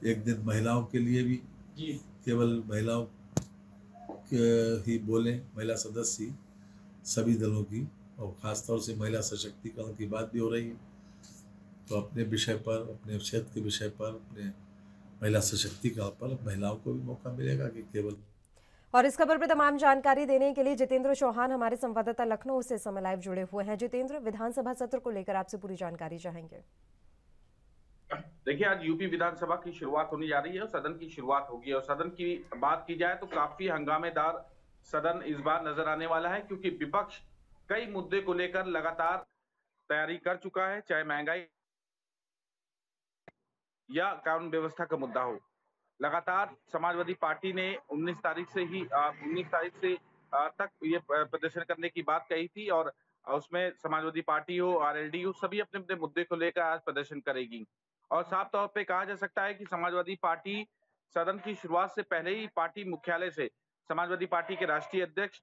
G: एक दिन महिलाओं के लिए भी केवल महिलाओं ही बोलें, महिला सदस्य ही सभी दलों की, और ख़ासतौर से महिला सशक्तिकरण की बात भी हो रही है। तो अपने विषय पर, अपने क्षेत्र के विषय पर, अपने महिला सशक्तिकरण पर महिलाओं को भी मौका मिलेगा कि केवल।
A: और इस खबर पर तमाम जानकारी देने के लिए जितेंद्र चौहान हमारे संवाददाता लखनऊ से समय लाइव जुड़े हुए हैं। जितेंद्र, विधानसभा सत्र को लेकर आपसे पूरी जानकारी चाहेंगे।
H: देखिए, आज यूपी विधानसभा की शुरुआत होने जा रही है और सदन की शुरुआत होगी, और सदन की बात की जाए तो काफी हंगामेदार सदन इस बार नजर आने वाला है, क्योंकि विपक्ष कई मुद्दे को लेकर लगातार तैयारी कर चुका है, चाहे महंगाई या कानून व्यवस्था का मुद्दा हो। लगातार समाजवादी पार्टी ने 19 तारीख से तक ये प्रदर्शन करने की बात कही थी, और उसमें समाजवादी पार्टी हो, आरएलडी हो, सभी अपने अपने मुद्दे को लेकर आज प्रदर्शन करेगी। और साफ तौर पे कहा जा सकता है कि समाजवादी पार्टी सदन की शुरुआत से पहले ही पार्टी मुख्यालय से समाजवादी पार्टी के राष्ट्रीय अध्यक्ष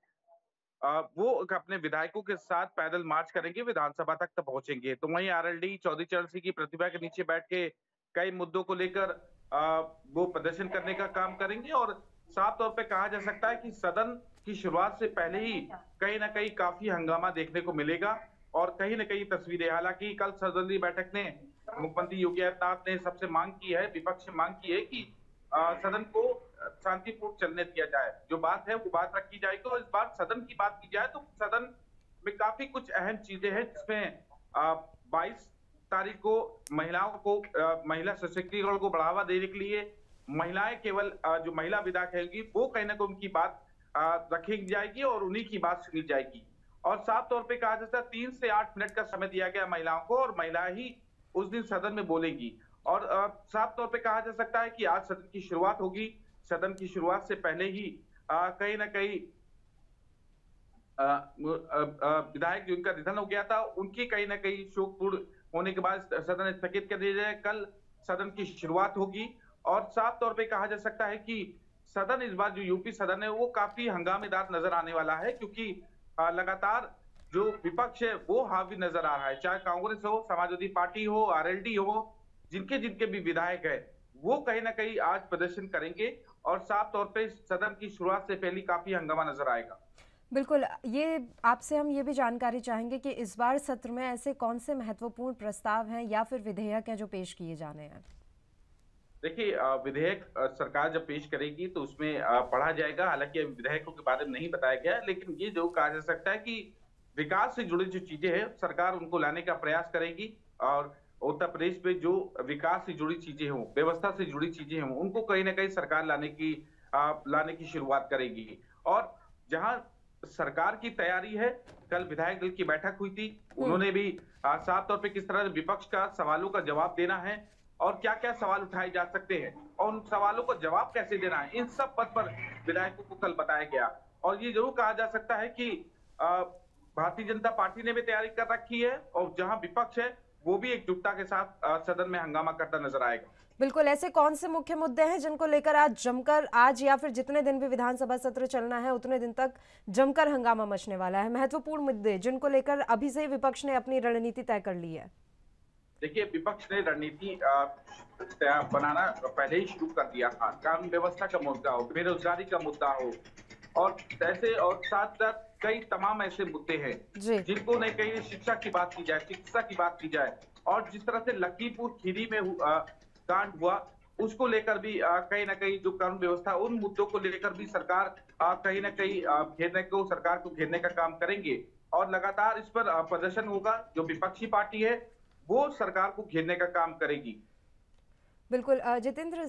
H: वो अपने विधायकों के साथ पैदल मार्च करेंगे, विधानसभा तक पहुंचेंगे। तो वहीं आरएलडी चौधरी चरण सिंह की प्रतिभा के नीचे बैठ के कई मुद्दों को लेकर वो प्रदर्शन करने का काम करेंगे, और साफ तौर पे कहा जा सकता है कि सदन की शुरुआत से पहले ही कहीं ना कहीं काफी हंगामा देखने को मिलेगा, और कहीं ना कहीं तस्वीरें, हालांकि कल सर्वदलीय बैठक ने मुख्यमंत्री योगी आदित्यनाथ ने सबसे मांग की है, विपक्ष से मांग की है कि सदन को शांतिपूर्ण चलने दिया जाए। जो बात है वो बात रखी जाएगी, और इस बार सदन की बात की जाए तो सदन में काफी कुछ अहम चीजें हैं, जिसमें 22 तारीख को महिलाओं को महिला सशक्तिकरण को बढ़ावा देने के लिए महिलाएं केवल जो महिला विधायक रहेंगी वो कहीं ना कहीं उनकी बात रखी जाएगी और उन्हीं की बात सुनी जाएगी। और साफ तौर पे कहा जाता है 3 से 8 मिनट का समय दिया गया महिलाओं को, और महिलाएं ही उस दिन सदन में बोलेंगी। और साफ तौर पे कहा जा सकता है कि आज सदन की शुरुआत होगी। सदन की शुरुआत से पहले ही कहीं ना कहीं विधायक जिनका निधन हो गया था उनकी कहीं ना कहीं शोकपूर्ण होने के बाद सदन स्थगित कर दिया जाए। कल सदन की शुरुआत होगी, और साफ तौर पे कहा जा सकता है कि सदन इस बार जो यूपी सदन है वो काफी हंगामेदार नजर आने वाला है, क्योंकि लगातार जो विपक्ष है वो हावी नजर आ रहा है, चाहे कांग्रेस हो, समाजवादी पार्टी हो, आरएलडी हो, जिनके जिनके भी विधायक है वो कहीं ना कहीं आज प्रदर्शन करेंगे, और साफ तौर पे सदन की शुरुआत से पहले काफी हंगामा नजर आएगा।
A: बिल्कुल, ये आपसे हम ये भी जानकारी चाहेंगे कि इस बार सत्र में ऐसे कौन से महत्वपूर्ण प्रस्ताव हैं या फिर विधेयक हैं जो पेश किए जाने हैं।
H: देखिए, विधेयक सरकार जब पेश करेगी तो उसमें पढ़ा जाएगा, हालांकि अभी विधेयकों के बारे में नहीं बताया गया, लेकिन ये जो कहा जा सकता है कि विकास से जुड़ी जो चीजें हैं सरकार उनको लाने का प्रयास करेगी, और उत्तर प्रदेश में जो विकास से जुड़ी चीजें हों, व्यवस्था से जुड़ी चीजें हों, उनको कहीं ना कहीं सरकार लाने की शुरुआत करेगी। और जहां सरकार की तैयारी है, कल विधायक दल की बैठक हुई थी, उन्होंने भी साफ तौर पे किस तरह विपक्ष का सवालों का जवाब देना है और क्या क्या सवाल उठाए जा सकते हैं और उन सवालों को जवाब कैसे देना है, इन सब पद पर विधायकों को कल बताया गया। और ये जरूर कहा जा सकता है कि भारतीय जनता पार्टी ने भी तैयारी कर रखी है, और जहां विपक्ष है वो भी एकजुटता के साथ सदन में हंगामा करता नजर आएगा।
A: बिल्कुल, ऐसे कौन से मुख्य मुद्दे हैं जिनको लेकर आज या फिर जितने दिन भी विधानसभा सत्र चलना है उतने दिन तक जमकर हंगामा मचने वाला है? महत्वपूर्ण मुद्दे जिनको लेकर अभी से विपक्ष ने अपनी रणनीति तय कर ली है।
H: देखिए, विपक्ष ने रणनीति बनाना पहले ही शुरू कर दिया था। कानून व्यवस्था का मुद्दा हो, बेरोजगारी का मुद्दा हो, और ऐसे और साथ साथ कई तमाम ऐसे मुद्दे हैं जिनको नहीं कहीं शिक्षा की बात की जाए, चिकित्सा की बात की जाए, और जिस तरह से लखीमपुर खीरी में कांड हुआ उसको लेकर भी कहीं ना कहीं जो कानून व्यवस्था, उन मुद्दों को लेकर भी सरकार कहीं ना कहीं सरकार को घेरने का काम करेंगे, और लगातार इस पर प्रदर्शन होगा। जो विपक्षी पार्टी है वो सरकार को घेरने का काम करेगी।
A: बिल्कुल जितेंद्र,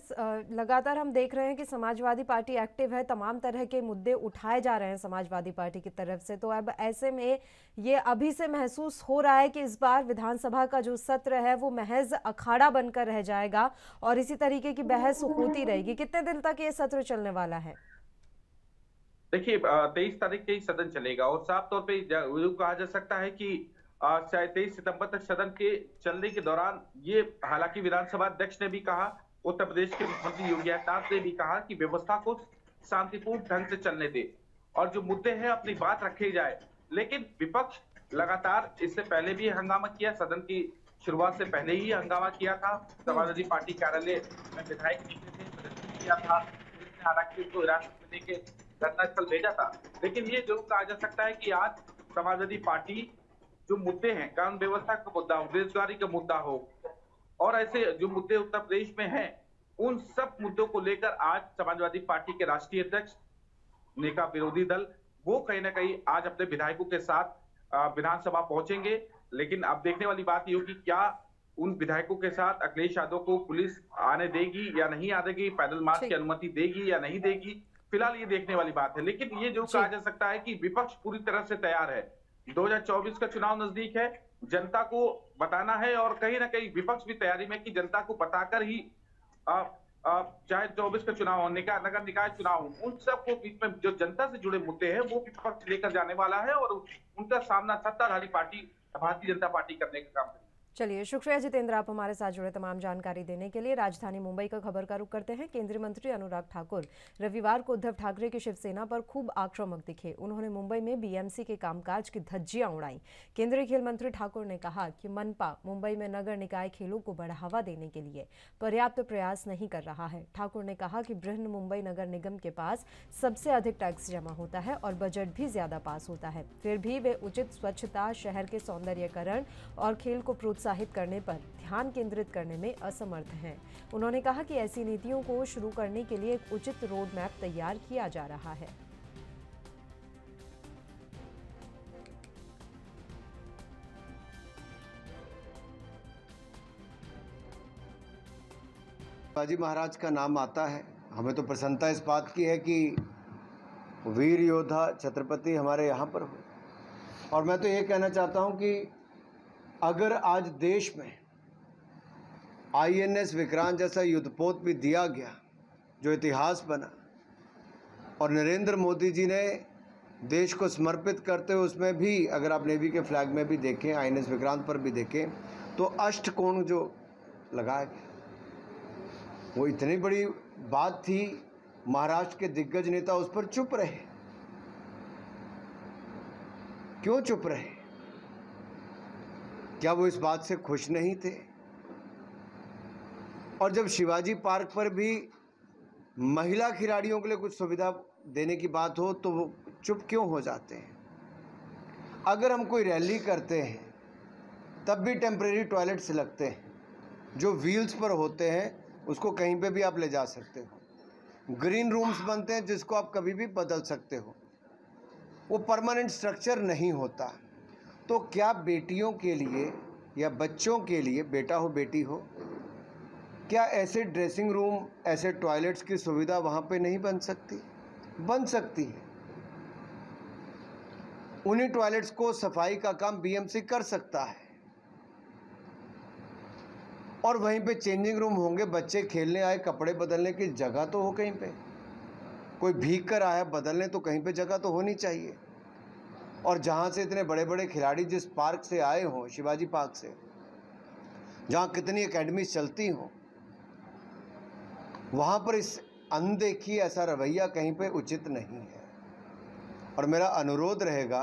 A: लगातार हम देख रहे हैं कि समाजवादी पार्टी एक्टिव है, तमाम तरह के मुद्दे उठाए जा रहे हैं समाजवादी पार्टी की तरफ से। तो अब ऐसे में ये अभी से महसूस हो रहा है कि इस बार विधानसभा का जो सत्र है वो महज अखाड़ा बनकर रह जाएगा और इसी तरीके की बहस होती रहेगी। कितने दिन तक ये सत्र चलने वाला है?
H: देखिए, 23 तारीख के ही सदन चलेगा, और साफ तौर पे कहा जा सकता है कि 23 सितंबर तक सदन के चलने के दौरान ये, हालांकि विधानसभा अध्यक्ष ने भी कहा, उत्तर प्रदेश के मुख्यमंत्री योगी आदित्यनाथ ने भी कहा कि व्यवस्था को शांतिपूर्ण ढंग से चलने दे और जो मुद्दे हैं अपनी बात रखे जाए। लेकिन विपक्ष लगातार इससे पहले भी हंगामा किया, सदन की शुरुआत से पहले ही हंगामा किया था। समाजवादी पार्टी कार्यालय में विधायक निकले थे, प्रदर्शन किया था, पुलिस ने हालांकि उनको हिरासत में लेके धरना स्थल भेजा था। लेकिन ये जरूर कहा जा सकता है कि आज समाजवादी पार्टी जो मुद्दे हैं, कानून व्यवस्था का मुद्दा हो, बेरोजगारी का मुद्दा हो और ऐसे जो मुद्दे उत्तर प्रदेश में हैं, उन सब मुद्दों को लेकर आज समाजवादी पार्टी के राष्ट्रीय अध्यक्ष, नेता विरोधी दल, वो कहीं ना कहीं आज अपने विधायकों के साथ विधानसभा पहुंचेंगे। लेकिन अब देखने वाली बात ये होगी क्या उन विधायकों के साथ अखिलेश यादव को पुलिस आने देगी या नहीं आने, पैदल मार्च की अनुमति देगी या नहीं देगी, फिलहाल ये देखने वाली बात है। लेकिन ये जो कहा जा सकता है कि विपक्ष पूरी तरह से तैयार है। 2024 का चुनाव नजदीक है, जनता को बताना है और कहीं ना कहीं विपक्ष भी तैयारी में कि जनता को बताकर ही चाहे 24 का चुनाव हो, नगर निकाय चुनाव हो, उन सबको बीच में जो जनता से जुड़े मुद्दे हैं वो विपक्ष लेकर जाने वाला है और उनका सामना सत्ताधारी पार्टी भारतीय जनता पार्टी करने का काम करेगी।
A: चलिए, शुक्रिया जितेंद्र, आप हमारे साथ जुड़े तमाम जानकारी देने के लिए। राजधानी मुंबई का खबर का रुख करते हैं। केंद्रीय मंत्री अनुराग ठाकुर रविवार को उद्धव ठाकरे की शिवसेना पर खूब आक्रामक दिखे। उन्होंने मुंबई में बीएमसी के कामकाज की धज्जियां उड़ाई। केंद्रीय खेल मंत्री ठाकुर ने कहा कि मनपा मुंबई में नगर निकाय खेलों को बढ़ावा देने के लिए पर्याप्त प्रयास नहीं कर रहा है। ठाकुर ने कहा कि बृहन मुंबई नगर निगम के पास सबसे अधिक टैक्स जमा होता है और बजट भी ज्यादा पास होता है, फिर भी वे उचित स्वच्छता, शहर के सौंदर्यीकरण और खेल को प्रोत्साहित करने पर ध्यान केंद्रित करने में असमर्थ हैं। उन्होंने कहा कि ऐसी नीतियों को शुरू करने के लिए एक उचित रोड मैप तैयार किया जा रहा है।
I: शिवाजी महाराज का नाम आता है, हमें तो प्रसन्नता इस बात की है कि वीर योद्धा छत्रपति हमारे यहाँ पर हो। और मैं तो ये कहना चाहता हूँ कि अगर आज देश में INS विक्रांत जैसा युद्धपोत भी दिया गया जो इतिहास बना और नरेंद्र मोदी जी ने देश को समर्पित करते हुए उसमें भी अगर आप नेवी के फ्लैग में भी देखें, INS विक्रांत पर भी देखें तो अष्टकोण जो लगाया गया वो इतनी बड़ी बात थी। महाराष्ट्र के दिग्गज नेता उस पर चुप रहे। क्यों चुप रहे? क्या वो इस बात से खुश नहीं थे? और जब शिवाजी पार्क पर भी महिला खिलाड़ियों के लिए कुछ सुविधा देने की बात हो तो वो चुप क्यों हो जाते हैं? अगर हम कोई रैली करते हैं तब भी टेम्परेरी टॉयलेट्स लगते हैं जो व्हील्स पर होते हैं, उसको कहीं पे भी आप ले जा सकते हो। ग्रीन रूम्स बनते हैं जिसको आप कभी भी बदल सकते हो, वो परमानेंट स्ट्रक्चर नहीं होता। तो क्या बेटियों के लिए या बच्चों के लिए, बेटा हो बेटी हो, क्या ऐसे ड्रेसिंग रूम, ऐसे टॉयलेट्स की सुविधा वहाँ पे नहीं बन सकती? बन सकती है। उन्हीं टॉयलेट्स को सफाई का काम BMC कर सकता है और वहीं पे चेंजिंग रूम होंगे। बच्चे खेलने आए, कपड़े बदलने की जगह तो हो, कहीं पे कोई भीग कर आया बदलने तो कहीं पे जगह तो होनी चाहिए। और जहाँ से इतने बड़े बड़े खिलाड़ी जिस पार्क से आए हों, शिवाजी पार्क से, जहाँ कितनी एकेडमी चलती हों, वहाँ पर इस अनदेखी ऐसा रवैया कहीं पे उचित नहीं है। और मेरा अनुरोध रहेगा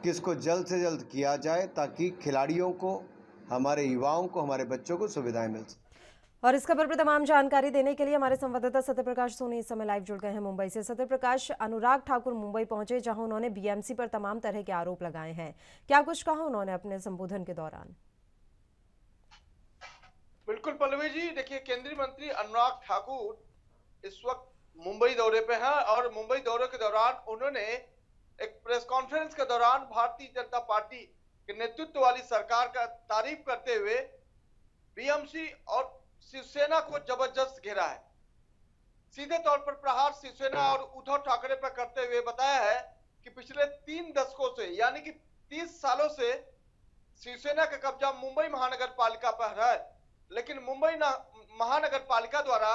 I: कि इसको जल्द से जल्द किया जाए ताकि खिलाड़ियों को, हमारे युवाओं को, हमारे बच्चों को सुविधाएं मिल सकें।
A: और इस खबर पर तमाम जानकारी देने के लिए हमारे संवाददाता सत्यप्रकाश सोनी इस समय लाइव जुड़ गए हैं मुंबई से। सत्यप्रकाश, अनुराग ठाकुर मुंबई पहुंचे जहां उन्होंने BMC पर तमाम तरह के आरोप लगाए हैं। क्या कुछ कहा उन्होंने अपने संबोधन के दौरान?
J: बिल्कुल पल्लवी जी, देखिए केंद्रीय मंत्री अनुराग ठाकुर इस वक्त मुंबई दौरे पे हैं और मुंबई दौरे के दौरान उन्होंने एक प्रेस कॉन्फ्रेंस के दौरान भारतीय जनता पार्टी के नेतृत्व वाली सरकार का तारीफ करते हुए BMC और शिवसेना को जबरदस्त घेरा है। सीधे तौर पर प्रहार शिवसेना और उद्धव ठाकरे पर करते हुए बताया है कि पिछले 3 दशकों से यानी कि 30 सालों से शिवसेना का कब्जा मुंबई महानगर पालिका पर है, लेकिन मुंबई महानगर पालिका द्वारा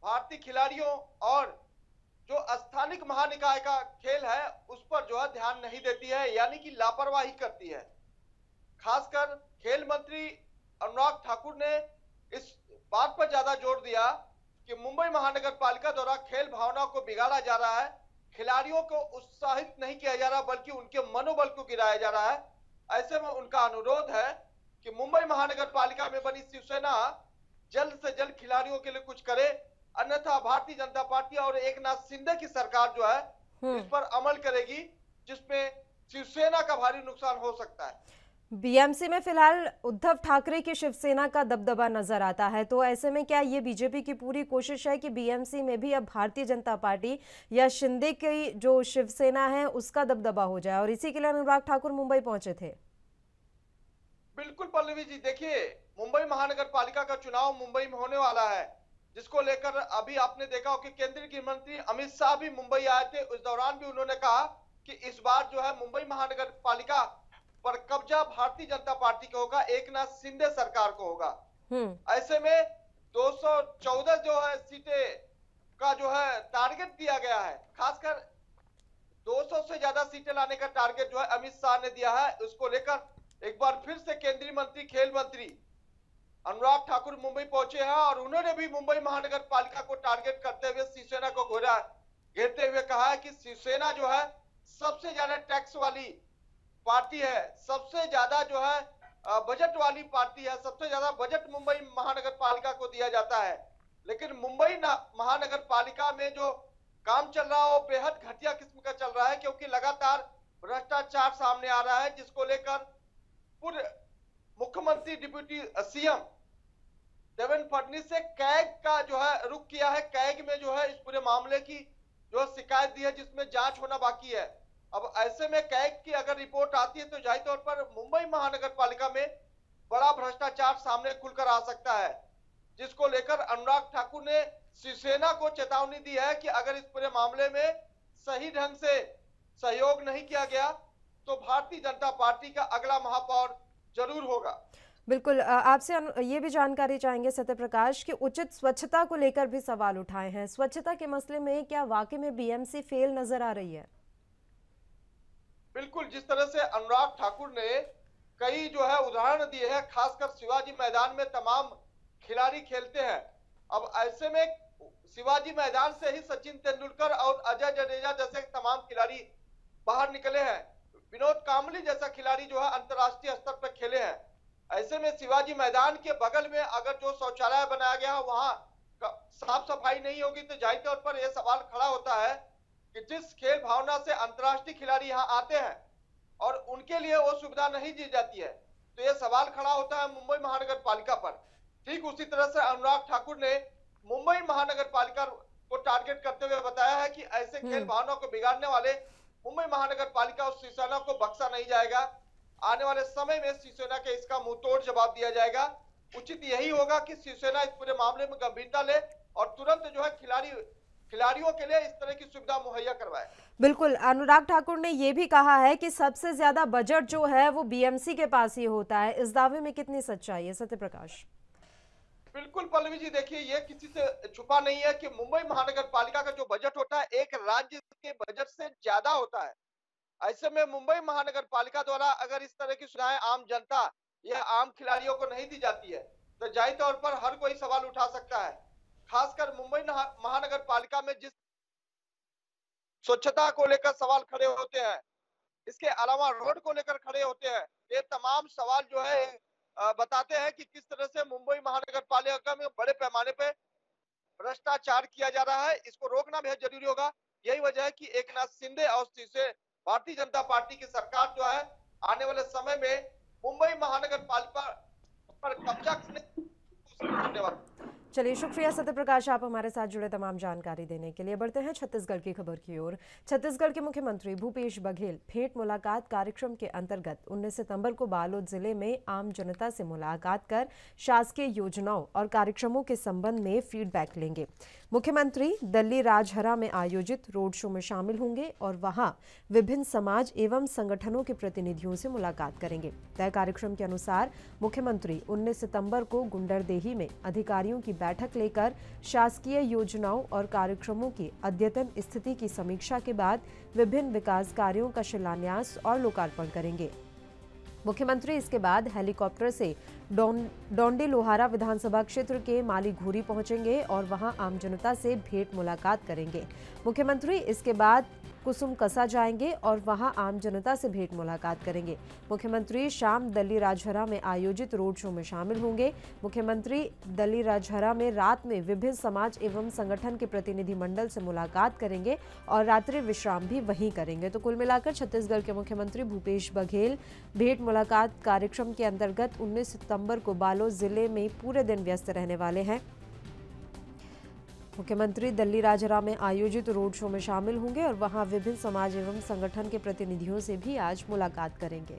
J: भारतीय खिलाड़ियों और जो स्थानिक महानिकाय का खेल है उस पर जो है ध्यान नहीं देती है, यानी कि लापरवाही करती है। खासकर खेल मंत्री अनुराग ठाकुर ने इस बात पर ज्यादा जोर दिया कि मुंबई महानगर पालिका द्वारा खेल भावना को बिगाड़ा जा रहा है, खिलाड़ियों को उत्साहित नहीं किया जा रहा बल्कि उनके मनोबल को गिराया जा रहा है। ऐसे में उनका अनुरोध है कि मुंबई महानगर पालिका में बनी शिवसेना जल्द से जल्द खिलाड़ियों के लिए कुछ करे, अन्यथा भारतीय जनता पार्टी और एकनाथ शिंदे की सरकार जो है इस पर अमल करेगी, जिसमें शिवसेना का भारी नुकसान हो सकता है।
A: बीएमसी में फिलहाल उद्धव ठाकरे की शिवसेना का दबदबा नजर आता है, तो ऐसे में क्या ये बीजेपी की पूरी कोशिश है कि बीएमसी में भी अब भारतीय जनता पार्टी या शिंदे की जो शिवसेना है उसका दबदबा हो जाए, और इसी के लिए अनुराग ठाकुर मुंबई पहुंचे थे?
J: बिल्कुल पल्लवी जी, देखिए मुंबई महानगर पालिका का चुनाव मुंबई में होने वाला है, जिसको लेकर अभी आपने देखा हो कि केंद्रीय गृह मंत्री अमित शाह भी मुंबई आए थे। उस दौरान भी उन्होंने कहा कि इस बार जो है मुंबई महानगर पालिका पर कब्जा भारतीय जनता पार्टी का होगा, एकनाथ शिंदे सरकार को होगा। ऐसे में 214 जो है सीटें का जो है टारगेट दिया गया है, खासकर 200 से ज्यादा सीटें लाने का टारगेट जो है अमित शाह ने दिया है। उसको लेकर एक बार फिर से केंद्रीय मंत्री, खेल मंत्री अनुराग ठाकुर मुंबई पहुंचे हैं और उन्होंने भी मुंबई महानगर पालिका को टारगेट करते हुए शिवसेना को घेरते हुए कहा है कि शिवसेना जो है सबसे ज्यादा टैक्स वाली पार्टी है, सबसे ज्यादा जो है बजट वाली पार्टी है, सबसे ज्यादा बजट मुंबई महानगर पालिका को दिया जाता है। लेकिन मुंबई महानगर पालिका में जो काम चल रहा है वो बेहद घटिया किस्म का चल रहा है, क्योंकि लगातार भ्रष्टाचार सामने आ रहा है, जिसको लेकर पूर्व मुख्यमंत्री डिप्टी सीएम देवेंद्र फडणवीस से कैग का जो है रुख किया है। कैग में जो है इस पूरे मामले की जो शिकायत दी है, जिसमें जांच होना बाकी है। अब ऐसे में कैग की अगर रिपोर्ट आती है तो जाहिर तौर पर मुंबई महानगर पालिका में बड़ा भ्रष्टाचार सामने खुलकर आ सकता है, जिसको लेकर अनुराग ठाकुर ने शिवसेना को चेतावनी दी है कि अगर इस पूरे मामले में सही ढंग से सहयोग नहीं किया गया तो भारतीय जनता पार्टी का अगला महापौर जरूर होगा।
A: बिल्कुल, आपसे ये भी जानकारी चाहेंगे सत्य प्रकाश कि उचित स्वच्छता को लेकर भी सवाल उठाए हैं। स्वच्छता के मसले में क्या वाकई में बीएमसी फेल नजर आ रही है?
J: बिल्कुल, जिस तरह से अनुराग ठाकुर ने कई जो है उदाहरण दिए हैं, खासकर शिवाजी मैदान में तमाम खिलाड़ी खेलते हैं। अब ऐसे में शिवाजी मैदान से ही सचिन तेंदुलकर और अजय जडेजा जैसे तमाम खिलाड़ी बाहर निकले हैं। विनोद कांबली जैसा खिलाड़ी जो है अंतर्राष्ट्रीय स्तर पर खेले हैं। ऐसे में शिवाजी मैदान के बगल में अगर जो शौचालय बनाया गया है वहां साफ सफाई नहीं होगी तो जाहिर तौर पर यह सवाल खड़ा होता है कि जिस खेल भावना से अंतर्राष्ट्रीय खिलाड़ी यहाँ आते हैं और उनके लिए वो सुविधा नहीं दी जाती है, तो यह सवाल खड़ा होता है मुंबई महानगर पालिका पर। ठीक उसी तरह से अनुराग ठाकुर ने मुंबई महानगर पालिका को टारगेट करते हुए बताया है कि ऐसे खेल भावना को बिगाड़ने वाले मुंबई महानगर पालिका और शिवसेना को बख्शा नहीं जाएगा। आने वाले समय में शिवसेना के इसका मुंहतोड़ जवाब दिया जाएगा। उचित यही होगा कि शिवसेना इस पूरे मामले में गंभीरता ले और तुरंत जो है खिलाड़ियों के लिए इस तरह की सुविधा मुहैया करवाए।
A: बिल्कुल, अनुराग ठाकुर ने यह भी कहा है कि सबसे ज्यादा बजट जो है वो बीएमसी के पास ही होता है। इस दावे में कितनी सच्चाई है सत्य प्रकाश?
J: बिल्कुल पल्लवी जी, देखिए ये किसी से छुपा नहीं है कि मुंबई महानगर पालिका का जो बजट होता है एक राज्य के बजट से ज्यादा होता है। ऐसे में मुंबई महानगर पालिका द्वारा अगर इस तरह की सुविधाएं आम जनता या आम खिलाड़ियों को नहीं दी जाती है तो जाहिर तौर पर हर कोई सवाल उठा सकता है। खासकर मुंबई महानगर पालिका में जिस स्वच्छता को लेकर सवाल खड़े होते हैं, इसके अलावा रोड को लेकर खड़े होते हैं, ये तमाम सवाल जो है बताते हैं कि किस तरह से मुंबई महानगर पालिका में बड़े पैमाने पे भ्रष्टाचार किया जा रहा है। इसको रोकना बेहद जरूरी होगा। यही वजह है कि एकनाथ शिंदे और भारतीय जनता पार्टी की सरकार जो है आने वाले समय में मुंबई महानगर पालिका पर कब्जा करने वाली।
A: चलिए, शुक्रिया सत्य प्रकाश, आप हमारे साथ जुड़े तमाम जानकारी देने के लिए। बढ़ते हैं छत्तीसगढ़ की खबर की ओर। छत्तीसगढ़ के मुख्यमंत्री भूपेश बघेल भेंट मुलाकात कार्यक्रम के अंतर्गत 19 सितंबर को बालोद जिले में आम जनता से मुलाकात कर शासकीय योजनाओं और कार्यक्रमों के संबंध में फीडबैक लेंगे। मुख्यमंत्री दिल्ली राजहरा में आयोजित रोड शो में शामिल होंगे और वहां विभिन्न समाज एवं संगठनों के प्रतिनिधियों से मुलाकात करेंगे। तय कार्यक्रम के अनुसार मुख्यमंत्री 19 सितंबर को गुंडरदेही में अधिकारियों की बैठक लेकर शासकीय योजनाओं और कार्यक्रमों की अद्यतन स्थिति की समीक्षा के बाद विभिन्न विकास कार्यों का शिलान्यास और लोकार्पण करेंगे। मुख्यमंत्री इसके बाद हेलीकॉप्टर से डोंडी लोहारा विधानसभा क्षेत्र के माली घूरी पहुंचेंगे और वहां आम जनता से भेंट मुलाकात करेंगे। मुख्यमंत्री इसके बाद कुसुम कसा जाएंगे और वहां आम जनता से भेंट मुलाकात करेंगे। मुख्यमंत्री शाम दल्ली राजहरा में आयोजित रोड शो में शामिल होंगे। मुख्यमंत्री दल्ली राजहरा में रात में विभिन्न समाज एवं संगठन के प्रतिनिधि मंडल से मुलाकात करेंगे और रात्रि विश्राम भी वहीं करेंगे। तो कुल मिलाकर छत्तीसगढ़ के मुख्यमंत्री भूपेश बघेल भेंट मुलाकात कार्यक्रम के अंतर्गत 19 सितंबर को बालोद जिले में पूरे दिन व्यस्त रहने वाले हैं। मुख्यमंत्री दल्ली राजहरा में आयोजित रोड शो में शामिल होंगे और वहां विभिन्न समाज एवं संगठन के प्रतिनिधियों से भी आज मुलाकात करेंगे।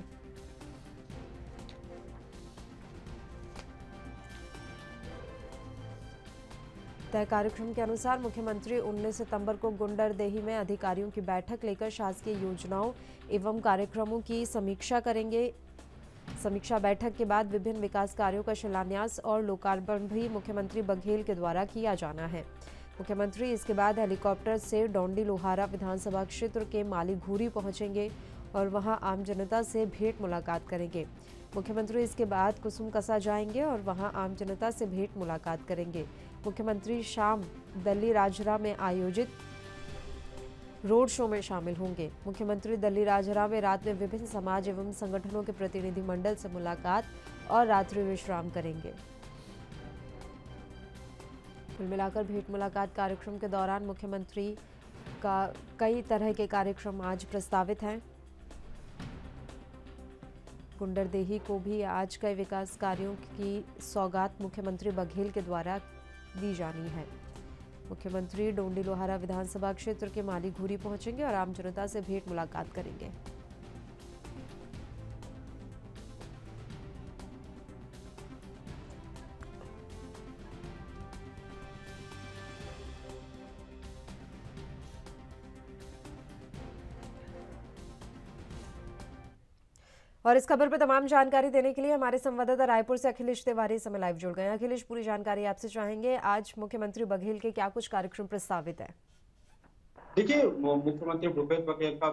A: तय कार्यक्रम के अनुसार मुख्यमंत्री 19 सितंबर को गुंडरदेही में अधिकारियों की बैठक लेकर शासकीय योजनाओं एवं कार्यक्रमों की समीक्षा करेंगे। समीक्षा बैठक के बाद विभिन्न विकास कार्यों का शिलान्यास और लोकार्पण भी मुख्यमंत्री बघेल के द्वारा किया जाना है। मुख्यमंत्री इसके बाद हेलीकॉप्टर से डोंडी लोहारा विधानसभा क्षेत्र के माली घूरी पहुंचेंगे और वहां आम जनता से भेंट मुलाकात करेंगे। मुख्यमंत्री इसके बाद कुसुम कसा जाएंगे और वहां आम जनता से भेंट मुलाकात करेंगे। मुख्यमंत्री शाम दल्ली राजहरा में आयोजित रोड शो में शामिल होंगे। मुख्यमंत्री दल्ली राजहरा में रात में विभिन्न समाज एवं संगठनों के प्रतिनिधि मंडल से मुलाकात और रात्रि विश्राम करेंगे। कुल मिलाकर भेंट मुलाकात कार्यक्रम के दौरान मुख्यमंत्री का कई तरह के कार्यक्रम आज प्रस्तावित हैं। गुंडरदेही को भी आज कई विकास कार्यों की सौगात मुख्यमंत्री बघेल के द्वारा दी जानी है। मुख्यमंत्री डोंडी लोहारा विधानसभा क्षेत्र के माली घूरी पहुंचेंगे और आम जनता से भेंट मुलाकात करेंगे। और इस खबर पर तमाम जानकारी देने के लिए हमारे संवाददाता रायपुर से अखिलेश तिवारी समय लाइव जुड़ गए हैं। अखिलेश, पूरी जानकारी आपसे चाहेंगे। आज मुख्यमंत्री बघेल के क्या कुछ कार्यक्रम प्रस्तावित है?
K: देखिए, मुख्यमंत्री भूपेश बघेल का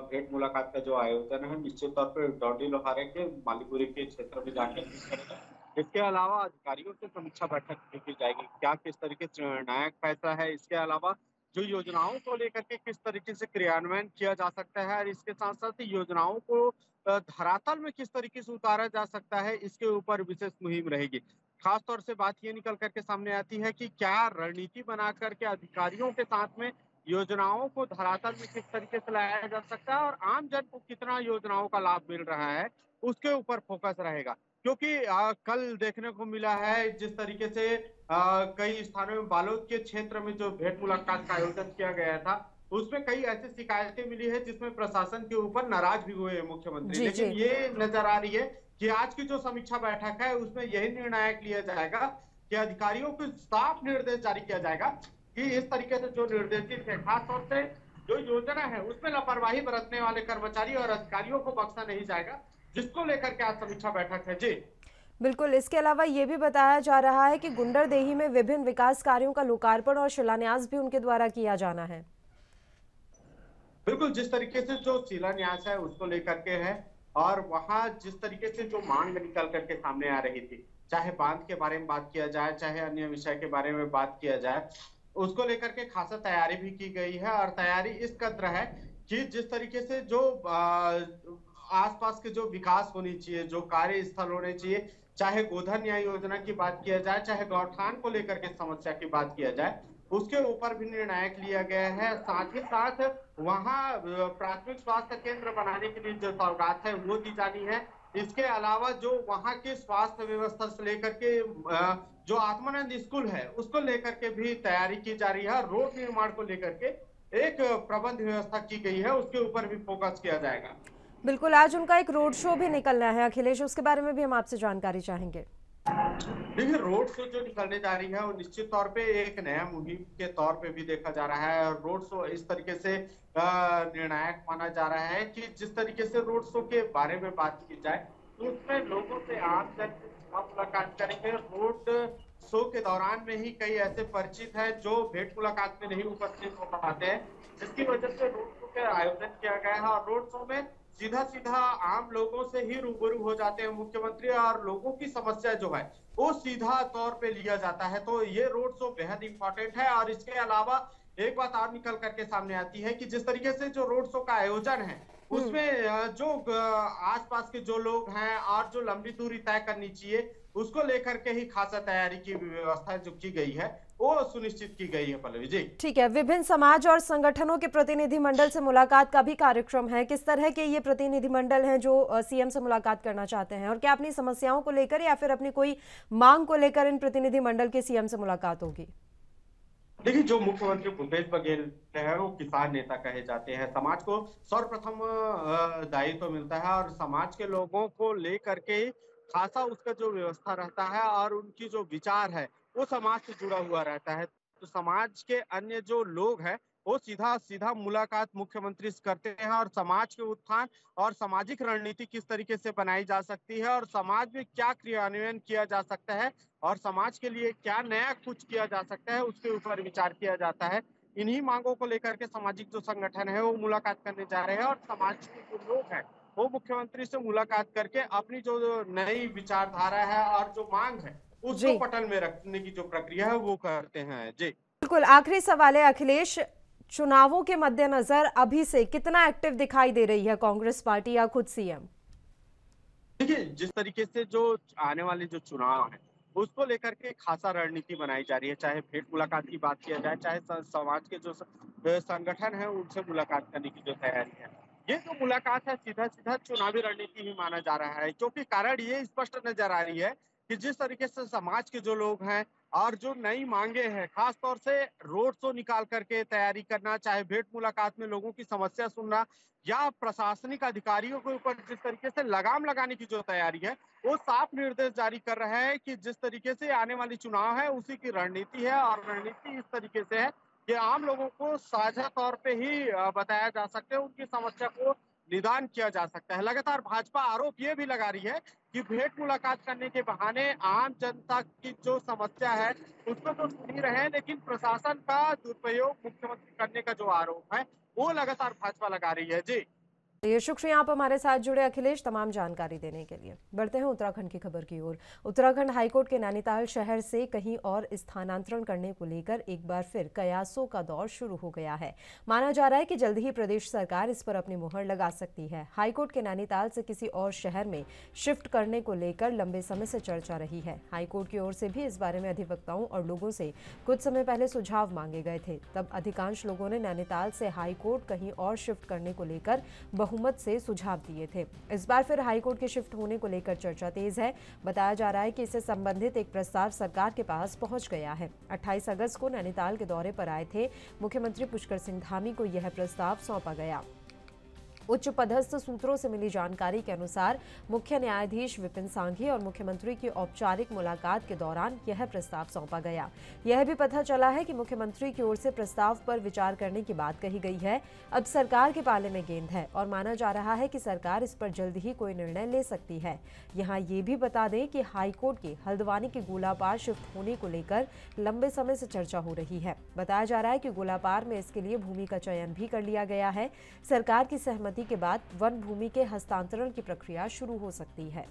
K: भेंट मुलाकात का जो आयोजन है निश्चित तौर पर डोंडी लोहारे के मालीपुरी के क्षेत्र में जाकर करेगा। इसके अलावा अधिकारियों से समीक्षा बैठक भी की जाएगी, क्या किस तरीके से निर्णायक फैसला है, इसके अलावा जो योजनाओं को लेकर के किस तरीके से क्रियान्वयन किया जा सकता है और इसके साथ साथ योजनाओं को धरातल में किस तरीके से उतारा जा सकता है, इसके ऊपर विशेष मुहिम रहेगी। खास तौर से बात ये निकल करके सामने आती है कि क्या रणनीति बना करके अधिकारियों के साथ में योजनाओं को धरातल में किस तरीके से लाया जा सकता है और आम जन को कितना योजनाओं का लाभ मिल रहा है, उसके ऊपर फोकस रहेगा। क्योंकि कल देखने को मिला है जिस तरीके से कई स्थानों में बालोद के क्षेत्र में जो भेंट मुलाकात का आयोजन किया गया था, उसमें कई ऐसी शिकायतें मिली है जिसमें प्रशासन के ऊपर नाराज भी हुए मुख्यमंत्री। लेकिन ये नजर आ रही है कि आज की जो समीक्षा बैठक है उसमें यही निर्णायक लिया जाएगा कि अधिकारियों को साफ निर्देश जारी किया जाएगा कि इस तरीके से जो निर्देशित है, खासतौर से जो योजना है उसमें लापरवाही बरतने वाले कर्मचारी और अधिकारियों को बख्शा नहीं जाएगा, जिसको लेकर के आज समीक्षा बैठक है। जी
A: बिल्कुल। इसके अलावा ये भी बताया जा रहा है कि गुंडरदेही में विभिन्न विकास कार्यों का लोकार्पण और शिलान्यास भी उनके द्वारा किया जाना है।
K: बिल्कुल, जिस तरीके से जो शिलान्यास है उसको लेकर के है और वहां जिस तरीके से जो मांग निकल करके सामने आ रही थी, चाहे बांध के बारे में बात किया जाए, चाहे अन्य विषय के बारे में बात किया जाए, उसको लेकर के खासा तैयारी भी की गई है। और तैयारी इस कदर है कि जिस तरीके से जो आसपास के जो विकास होनी चाहिए, जो कार्य स्थल होने चाहिए, चाहे गोधन न्याय योजना की बात किया जाए, चाहे गौठान को लेकर के समस्या की बात किया जाए, उसके ऊपर भी निर्णायक लिया गया है। साथ ही साथ वहां प्राथमिक स्वास्थ्य केंद्र बनाने के लिए जो सौगात है वो दी जानी है। इसके अलावा जो वहां की स्वास्थ्य व्यवस्था से लेकर के जो आत्मानंद स्कूल है उसको लेकर के भी तैयारी की जा रही है। रोड निर्माण को लेकर के एक प्रबंध व्यवस्था की गई है, उसके ऊपर भी फोकस किया जाएगा।
A: बिल्कुल, आज उनका एक रोड शो भी निकलना है अखिलेश, उसके बारे में भी हम आपसे जानकारी चाहेंगे।
K: देखिए, रोड शो जो निकलने जा रही है वो निश्चित तौर पे एक नया मुहिम के तौर पे भी देखा जा रहा है। रोड शो इस तरीके से निर्णायक माना जा रहा है कि जिस तरीके से रोड शो के बारे में बात की जाए तो उसमें लोगों से आम जन मुलाकात करेंगे। रोड शो के दौरान में ही कई ऐसे परिचित हैं जो भेंट मुलाकात में नहीं उपस्थित हो पाते हैं, जिसकी वजह से रोड शो का आयोजन किया गया है। और रोड शो में सीधा सीधा आम लोगों से ही रूबरू हो जाते हैं मुख्यमंत्री, और लोगों की समस्या जो है वो सीधा तौर पे लिया जाता है। तो ये रोड शो बेहद इंपॉर्टेंट है। और इसके अलावा एक बात और निकल करके सामने आती है कि जिस तरीके से जो रोड शो का आयोजन है उसमें जो आसपास के जो लोग हैं और जो लंबी दूरी तय करनी चाहिए उसको लेकर के ही खासा तैयारी की व्यवस्था जो की गई है वो सुनिश्चित की गई है। पल्लवी जी,
A: ठीक है, विभिन्न समाज और संगठनों के प्रतिनिधिमंडल से मुलाकात का भी कार्यक्रम है। किस तरह के ये प्रतिनिधिमंडल हैं जो सीएम से मुलाकात करना चाहते हैं, और क्या अपनी समस्याओं को लेकर या फिर अपनी कोई मांग को लेकर इन प्रतिनिधिमंडल की सीएम से मुलाकात होगी?
K: देखिए, जो मुख्यमंत्री भूपेश बघेल है वो किसान नेता कहे जाते हैं। समाज को सर्वप्रथम दायित्व मिलता है और समाज के लोगों को लेकर के खासा उसका जो व्यवस्था रहता है और उनकी जो विचार है वो समाज से जुड़ा हुआ रहता है। तो समाज के अन्य जो लोग हैं वो सीधा सीधा मुलाकात मुख्यमंत्री से करते हैं और समाज के उत्थान और सामाजिक रणनीति किस तरीके से बनाई जा सकती है और समाज में क्या क्रियान्वयन किया जा सकता है और समाज के लिए क्या नया कुछ किया जा सकता है उसके ऊपर विचार किया जाता है। इन्हीं मांगों को लेकर के सामाजिक जो संगठन है वो मुलाकात करने जा रहे हैं और समाज के जो लोग हैं वो मुख्यमंत्री से मुलाकात करके अपनी जो नई विचारधारा है और जो मांग है उसको पटल में रखने की जो प्रक्रिया है वो करते हैं। जी
A: बिल्कुल, आखिरी सवाल है अखिलेश, चुनावों के मद्देनजर अभी से कितना एक्टिव दिखाई दे रही है कांग्रेस पार्टी या खुद सीएम?
K: देखिए, जिस तरीके से जो आने वाले जो चुनाव है उसको लेकर के खासा रणनीति बनाई जा रही है, चाहे भेंट मुलाकात की बात किया जाए, चाहे समाज के जो संगठन है उनसे मुलाकात करने की जो तैयारी है, ये जो मुलाकात है सीधा सीधा चुनावी रणनीति ही माना जा रहा है। क्योंकि कारण ये स्पष्ट नजर आ रही है कि जिस तरीके से समाज के जो लोग हैं और जो नई मांगे हैं, खास तौर से रोड शो निकाल करके तैयारी करना, चाहे भेंट मुलाकात में लोगों की समस्या सुनना या प्रशासनिक अधिकारियों के ऊपर जिस तरीके से लगाम लगाने की जो तैयारी है वो साफ निर्देश जारी कर रहे हैं कि जिस तरीके से आने वाली चुनाव है उसी की रणनीति है। और रणनीति इस तरीके से है कि आम लोगों को साझा तौर पे ही बताया जा सकता है, उनकी समस्या को निदान किया जा सकता है। लगातार भाजपा आरोप ये भी लगा रही है कि भेंट मुलाकात करने के बहाने आम जनता की जो समस्या है उसको तो सुन ही रहे हैं, लेकिन प्रशासन का दुरुपयोग मुख्यमंत्री करने का जो आरोप है वो लगातार भाजपा लगा रही है। जी
A: ये शुक्रिया आप हमारे साथ जुड़े अखिलेश, तमाम जानकारी देने के लिए। बढ़ते हैं उत्तराखंड की खबर की ओर। उत्तराखंड हाईकोर्ट के नैनीताल शहर से कहीं और स्थानांतरण करने को लेकर एक बार फिर कयासों का दौर शुरू हो गया है। माना जा रहा है कि जल्द ही प्रदेश सरकार इस पर अपनी मुहर लगा सकती है। हाईकोर्ट के नैनीताल से किसी और शहर में शिफ्ट करने को लेकर लंबे समय से चर्चा रही है। हाईकोर्ट की ओर से भी इस बारे में अधिवक्ताओं और लोगों से कुछ समय पहले सुझाव मांगे गए थे। तब अधिकांश लोगों ने नैनीताल से हाईकोर्ट कहीं और शिफ्ट करने को लेकर बहुमत से सुझाव दिए थे। इस बार फिर हाईकोर्ट के शिफ्ट होने को लेकर चर्चा तेज है। बताया जा रहा है कि इससे संबंधित एक प्रस्ताव सरकार के पास पहुंच गया है। 28 अगस्त को नैनीताल के दौरे पर आए थे मुख्यमंत्री पुष्कर सिंह धामी को यह प्रस्ताव सौंपा गया। उच्च पदस्थ सूत्रों से मिली जानकारी के अनुसार मुख्य न्यायाधीश विपिन सांघी और मुख्यमंत्री की औपचारिक मुलाकात के दौरान यह प्रस्ताव सौंपा गया। यह भी पता चला है कि मुख्यमंत्री की ओर से प्रस्ताव पर विचार करने की बात कही गई है। अब सरकार के पाले में गेंद है और माना जा रहा है कि सरकार इस पर जल्द ही कोई निर्णय ले सकती है। यहाँ ये भी बता दें कि हाईकोर्ट के हल्द्वानी के गोलापार शिफ्ट होने को लेकर लंबे समय से चर्चा हो रही है। बताया जा रहा है कि गोलापार में इसके लिए भूमि का चयन भी कर लिया गया है। सरकार की सहमति के बाद वन भूमि के हस्तांतरण की प्रक्रिया शुरू हो सकती है।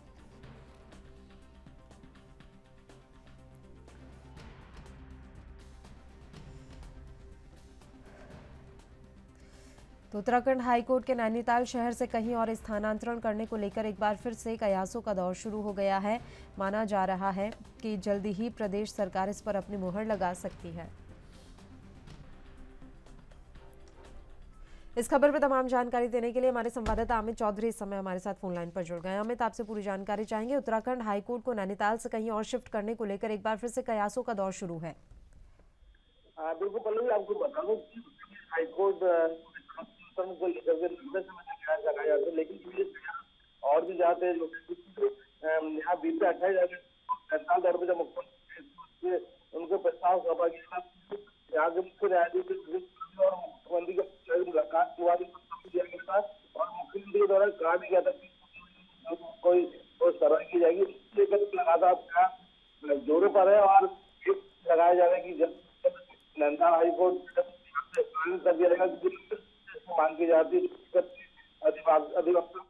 A: तो उत्तराखंड हाईकोर्ट के नैनीताल शहर से कहीं और स्थानांतरण करने को लेकर एक बार फिर से कयासों का दौर शुरू हो गया है। माना जा रहा है कि जल्दी ही प्रदेश सरकार इस पर अपनी मुहर लगा सकती है। इस खबर पर तमाम जानकारी देने के लिए हमारे संवाददाता अमित चौधरी इस समय हमारे साथ फोन लाइन पर जुड़ गए हैं। अमित, आपसे पूरी जानकारी चाहेंगे। उत्तराखंड हाईकोर्ट को नैनीताल से कहीं और शिफ्ट करने को लेकर एक बार फिर से कयासों का दौर शुरू है।
L: बिल्कुल पल्लवी, आपको बता दूं हाईकोर्ट को लेकर के लंबे समय से बयान लगाए जाते हैं, लेकिन और भी जाते हैं यहाँ बीते 28 अगस्त दौर पर जब मुख्यमंत्री उनको प्रस्ताव सौंपा गया, यहाँ के मुख्य न्यायाधीश और मुख्यमंत्री का मुलाकात दिया गया था और मुख्यमंत्री के द्वारा कहा भी गया था कि कोई कार्रवाई की जाएगी। लेकर लगातार जोरों पर है और लगाया जा रहा है कि जब नैनीताल हाईकोर्ट कर दिया जाएगा, मांग की जाती है अधिवक्ता।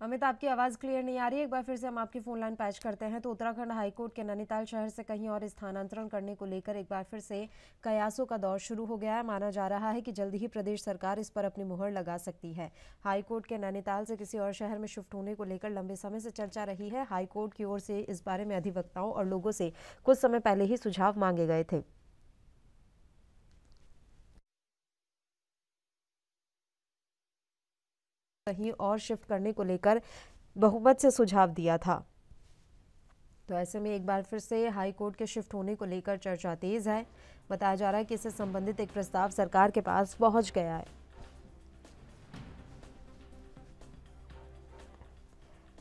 A: अमित, आपकी आवाज़ क्लियर नहीं आ रही है, एक बार फिर से हम आपकी फोन लाइन पैच करते हैं। तो उत्तराखंड हाईकोर्ट के नैनीताल शहर से कहीं और स्थानांतरण करने को लेकर एक बार फिर से कयासों का दौर शुरू हो गया है। माना जा रहा है कि जल्द ही प्रदेश सरकार इस पर अपनी मुहर लगा सकती है। हाईकोर्ट के नैनीताल से किसी और शहर में शिफ्ट होने को लेकर लंबे समय से चर्चा रही है। हाईकोर्ट की ओर से इस बारे में अधिवक्ताओं और लोगों से कुछ समय पहले ही सुझाव मांगे गए थे। कहीं और शिफ्ट करने को लेकर बहुमत से सुझाव दिया था। तो ऐसे में एक बार फिर से हाई कोर्ट के शिफ्ट होने को लेकर चर्चा तेज है। बताया जा रहा है कि इससे संबंधित एक प्रस्ताव सरकार के पास पहुंच गया है।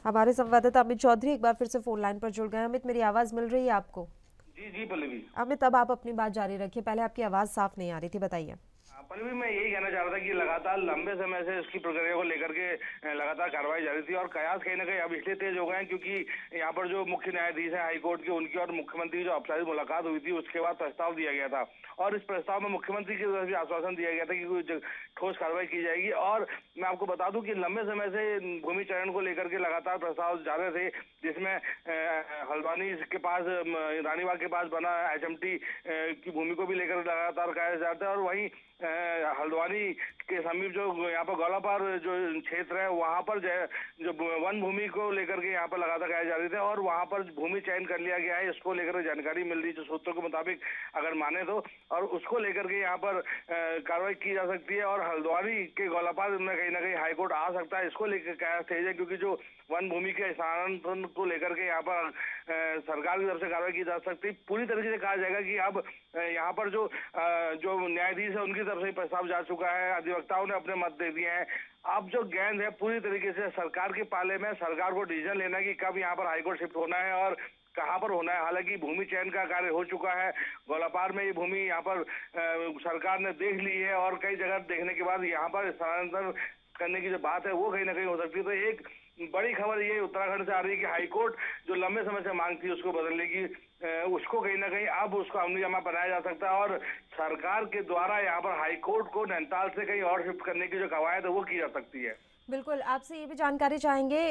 A: हमारे संवाददाता अमित चौधरी एक बार फिर से फोन लाइन पर जुड़ गए। अमित, मेरी आवाज मिल रही है आपको?
M: जी जी पल्लवी।
A: अमित, अब आप अपनी बात जारी रखिए, पहले आपकी आवाज साफ नहीं आ रही थी, बताइए।
M: पल्लवी, मैं यही कहना चाह रहा था कि लगातार लंबे समय से इसकी प्रक्रिया को लेकर के लगातार कार्रवाई जारी थी और कयास कहीं ना कहीं अब इसलिए तेज हो गए हैं क्योंकि यहाँ पर जो मुख्य न्यायाधीश है हाईकोर्ट के, उनकी और मुख्यमंत्री की जो औपचारिक मुलाकात हुई थी उसके बाद प्रस्ताव दिया गया था और इस प्रस्ताव में मुख्यमंत्री की तरफ से आश्वासन दिया गया था कि कोई ठोस कार्रवाई की जाएगी। और मैं आपको बता दूं कि लंबे समय से भूमि चयन को लेकर के लगातार प्रस्ताव जा रहे थे, जिसमें हल्द्वानी के पास, रानीबाग के पास बना HMT की भूमि को भी लेकर लगातार कहा जा रहा था और वहीं हल्द्वानी के समीप जो यहाँ पर गौलापार जो क्षेत्र है वहाँ पर जो वन भूमि को लेकर के यहाँ पर लगातार कहा जा रही थे और वहाँ पर भूमि चयन कर लिया गया है। इसको लेकर जानकारी मिल रही जो सूत्रों के मुताबिक अगर माने तो, और उसको लेकर के यहाँ पर कार्रवाई की जा सकती है और हल्द्वानी के गौलापार में कहीं ना कहीं हाईकोर्ट आ सकता है। इसको लेकर क्या तेज है क्योंकि जो वन भूमि के स्थानांतरण को लेकर के यहाँ पर सरकार की तरफ से कार्रवाई की जा सकती है। पूरी तरीके से कहा जाएगा कि अब यहाँ पर जो न्यायाधीश है उनकी तरफ से प्रस्ताव जा चुका है, अधिवक्ताओं ने अपने मत दे दिए हैं। अब जो गेंद है पूरी तरीके से सरकार के पाले में, सरकार को डिसीजन लेना है कि कब यहाँ पर हाईकोर्ट शिफ्ट होना है और कहाँ पर होना है। हालांकि भूमि चयन का कार्य हो चुका है, गौलापार में ये भूमि यहाँ पर सरकार ने देख ली है और कई जगह देखने के बाद यहाँ पर स्थानांतरण करने की जो बात है वो कहीं ना कहीं हो सकती है। तो एक बड़ी खबर ये उत्तराखंड से आ रही है कि हाईकोर्ट जो लंबे समय से मांग थी उसको बदलने की, उसको कहीं ना कहीं अब उसको अमलीजामा बनाया जा सकता है और सरकार के द्वारा यहाँ पर हाईकोर्ट को नैनीताल से कहीं और शिफ्ट करने की जो कवायद है वो की जा सकती है।
A: बिल्कुल, आपसे ये भी जानकारी चाहेंगे,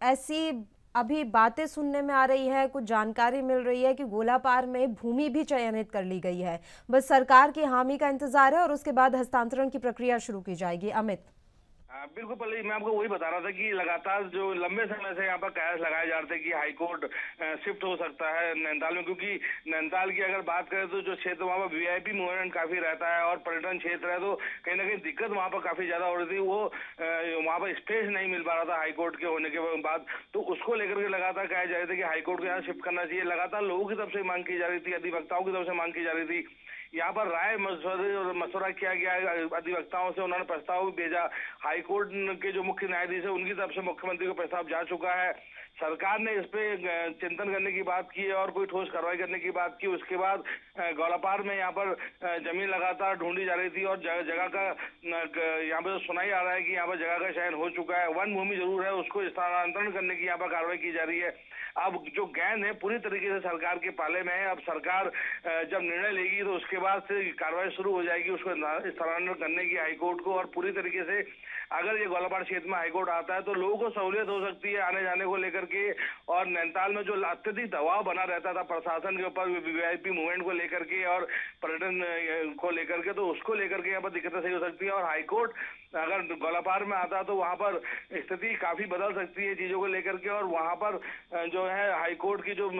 A: ऐसी अभी बातें सुनने में आ रही है, कुछ जानकारी मिल रही है कि गोलापार में भूमि भी चयनित कर ली गई है, बस सरकार की हामी का इंतजार है और उसके बाद हस्तांतरण की प्रक्रिया शुरू की जाएगी। अमित?
M: बिल्कुल पल्लवी, मैं आपको वही बता रहा था कि लगातार जो लंबे समय से यहाँ पर कयास लगाए जा रहे थे कि हाईकोर्ट शिफ्ट हो सकता है नैनीताल में, क्योंकि नैनीताल की अगर बात करें तो जो क्षेत्र वहाँ पर VIP मूवमेंट काफी रहता है और पर्यटन क्षेत्र है, तो कहीं ना कहीं दिक्कत वहाँ पर काफी ज्यादा हो रही थी। वो वहाँ पर स्पेस नहीं मिल पा रहा था हाईकोर्ट के होने के बाद, तो उसको लेकर के लगातार कहा जा रहा था कि हाईकोर्ट को यहाँ शिफ्ट करना चाहिए। लगातार लोगों की तरफ से मांग की जा रही थी, अधिवक्ताओं की तरफ से मांग की जा रही थी। यहाँ पर राय मशवरा किया गया अधिवक्ताओं से, उन्होंने प्रस्ताव भी भेजा। हाईकोर्ट के जो मुख्य न्यायाधीश है उनकी तरफ से मुख्यमंत्री को प्रस्ताव जा चुका है। सरकार ने इस पे चिंतन करने की बात की और कोई ठोस कार्रवाई करने की बात की। उसके बाद गौलापार में यहाँ पर जमीन लगातार ढूंढी जा रही थी और जगह का यहाँ पर सुनाई आ रहा है कि यहाँ पर जगह का चयन हो चुका है। वन भूमि जरूर है, उसको स्थानांतरण करने की यहाँ पर कार्रवाई की जा रही है। अब जो गेंद है पूरी तरीके से सरकार के पाले में है। अब सरकार जब निर्णय लेगी तो उसके बाद से कार्रवाई शुरू हो जाएगी उसको स्थानांतरण करने की हाईकोर्ट को। और पूरी तरीके से अगर ये गौलापार क्षेत्र में हाईकोर्ट आता है तो लोगों को सहूलियत हो सकती है आने जाने को लेकर के। और नैनीताल में जो अत्यधिक दबाव बना रहता था प्रशासन के ऊपर VIP मूवमेंट को लेकर के और पर्यटन को लेकर के, तो उसको लेकर के यहाँ पर दिक्कतें सही हो सकती है। और हाईकोर्ट अगर गौलापार में आता तो वहां पर स्थिति काफी बदल सकती है चीजों को लेकर के और वहां पर जो है हाईकोर्ट की जो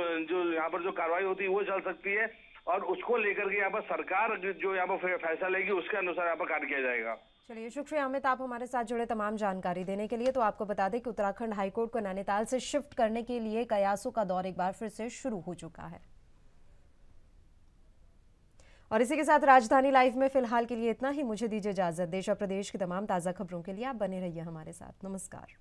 M: यहाँ पर जो कार्रवाई होती है वो चल सकती है और उसको लेकर के यहाँ पर सरकार जो यहाँ पर फैसला लेगी उसके अनुसार यहाँ पर कार्य किया जाएगा।
A: चलिए, शुक्रिया अमित, आप हमारे साथ जुड़े तमाम जानकारी देने के लिए। तो आपको बता दें कि उत्तराखंड हाईकोर्ट को नैनीताल से शिफ्ट करने के लिए कयासों का दौर एक बार फिर से शुरू हो चुका है। और इसी के साथ राजधानी लाइव में फिलहाल के लिए इतना ही। मुझे दीजिए इजाजत। देश और प्रदेश की तमाम ताज़ा खबरों के लिए आप बने रहिए हमारे साथ। नमस्कार।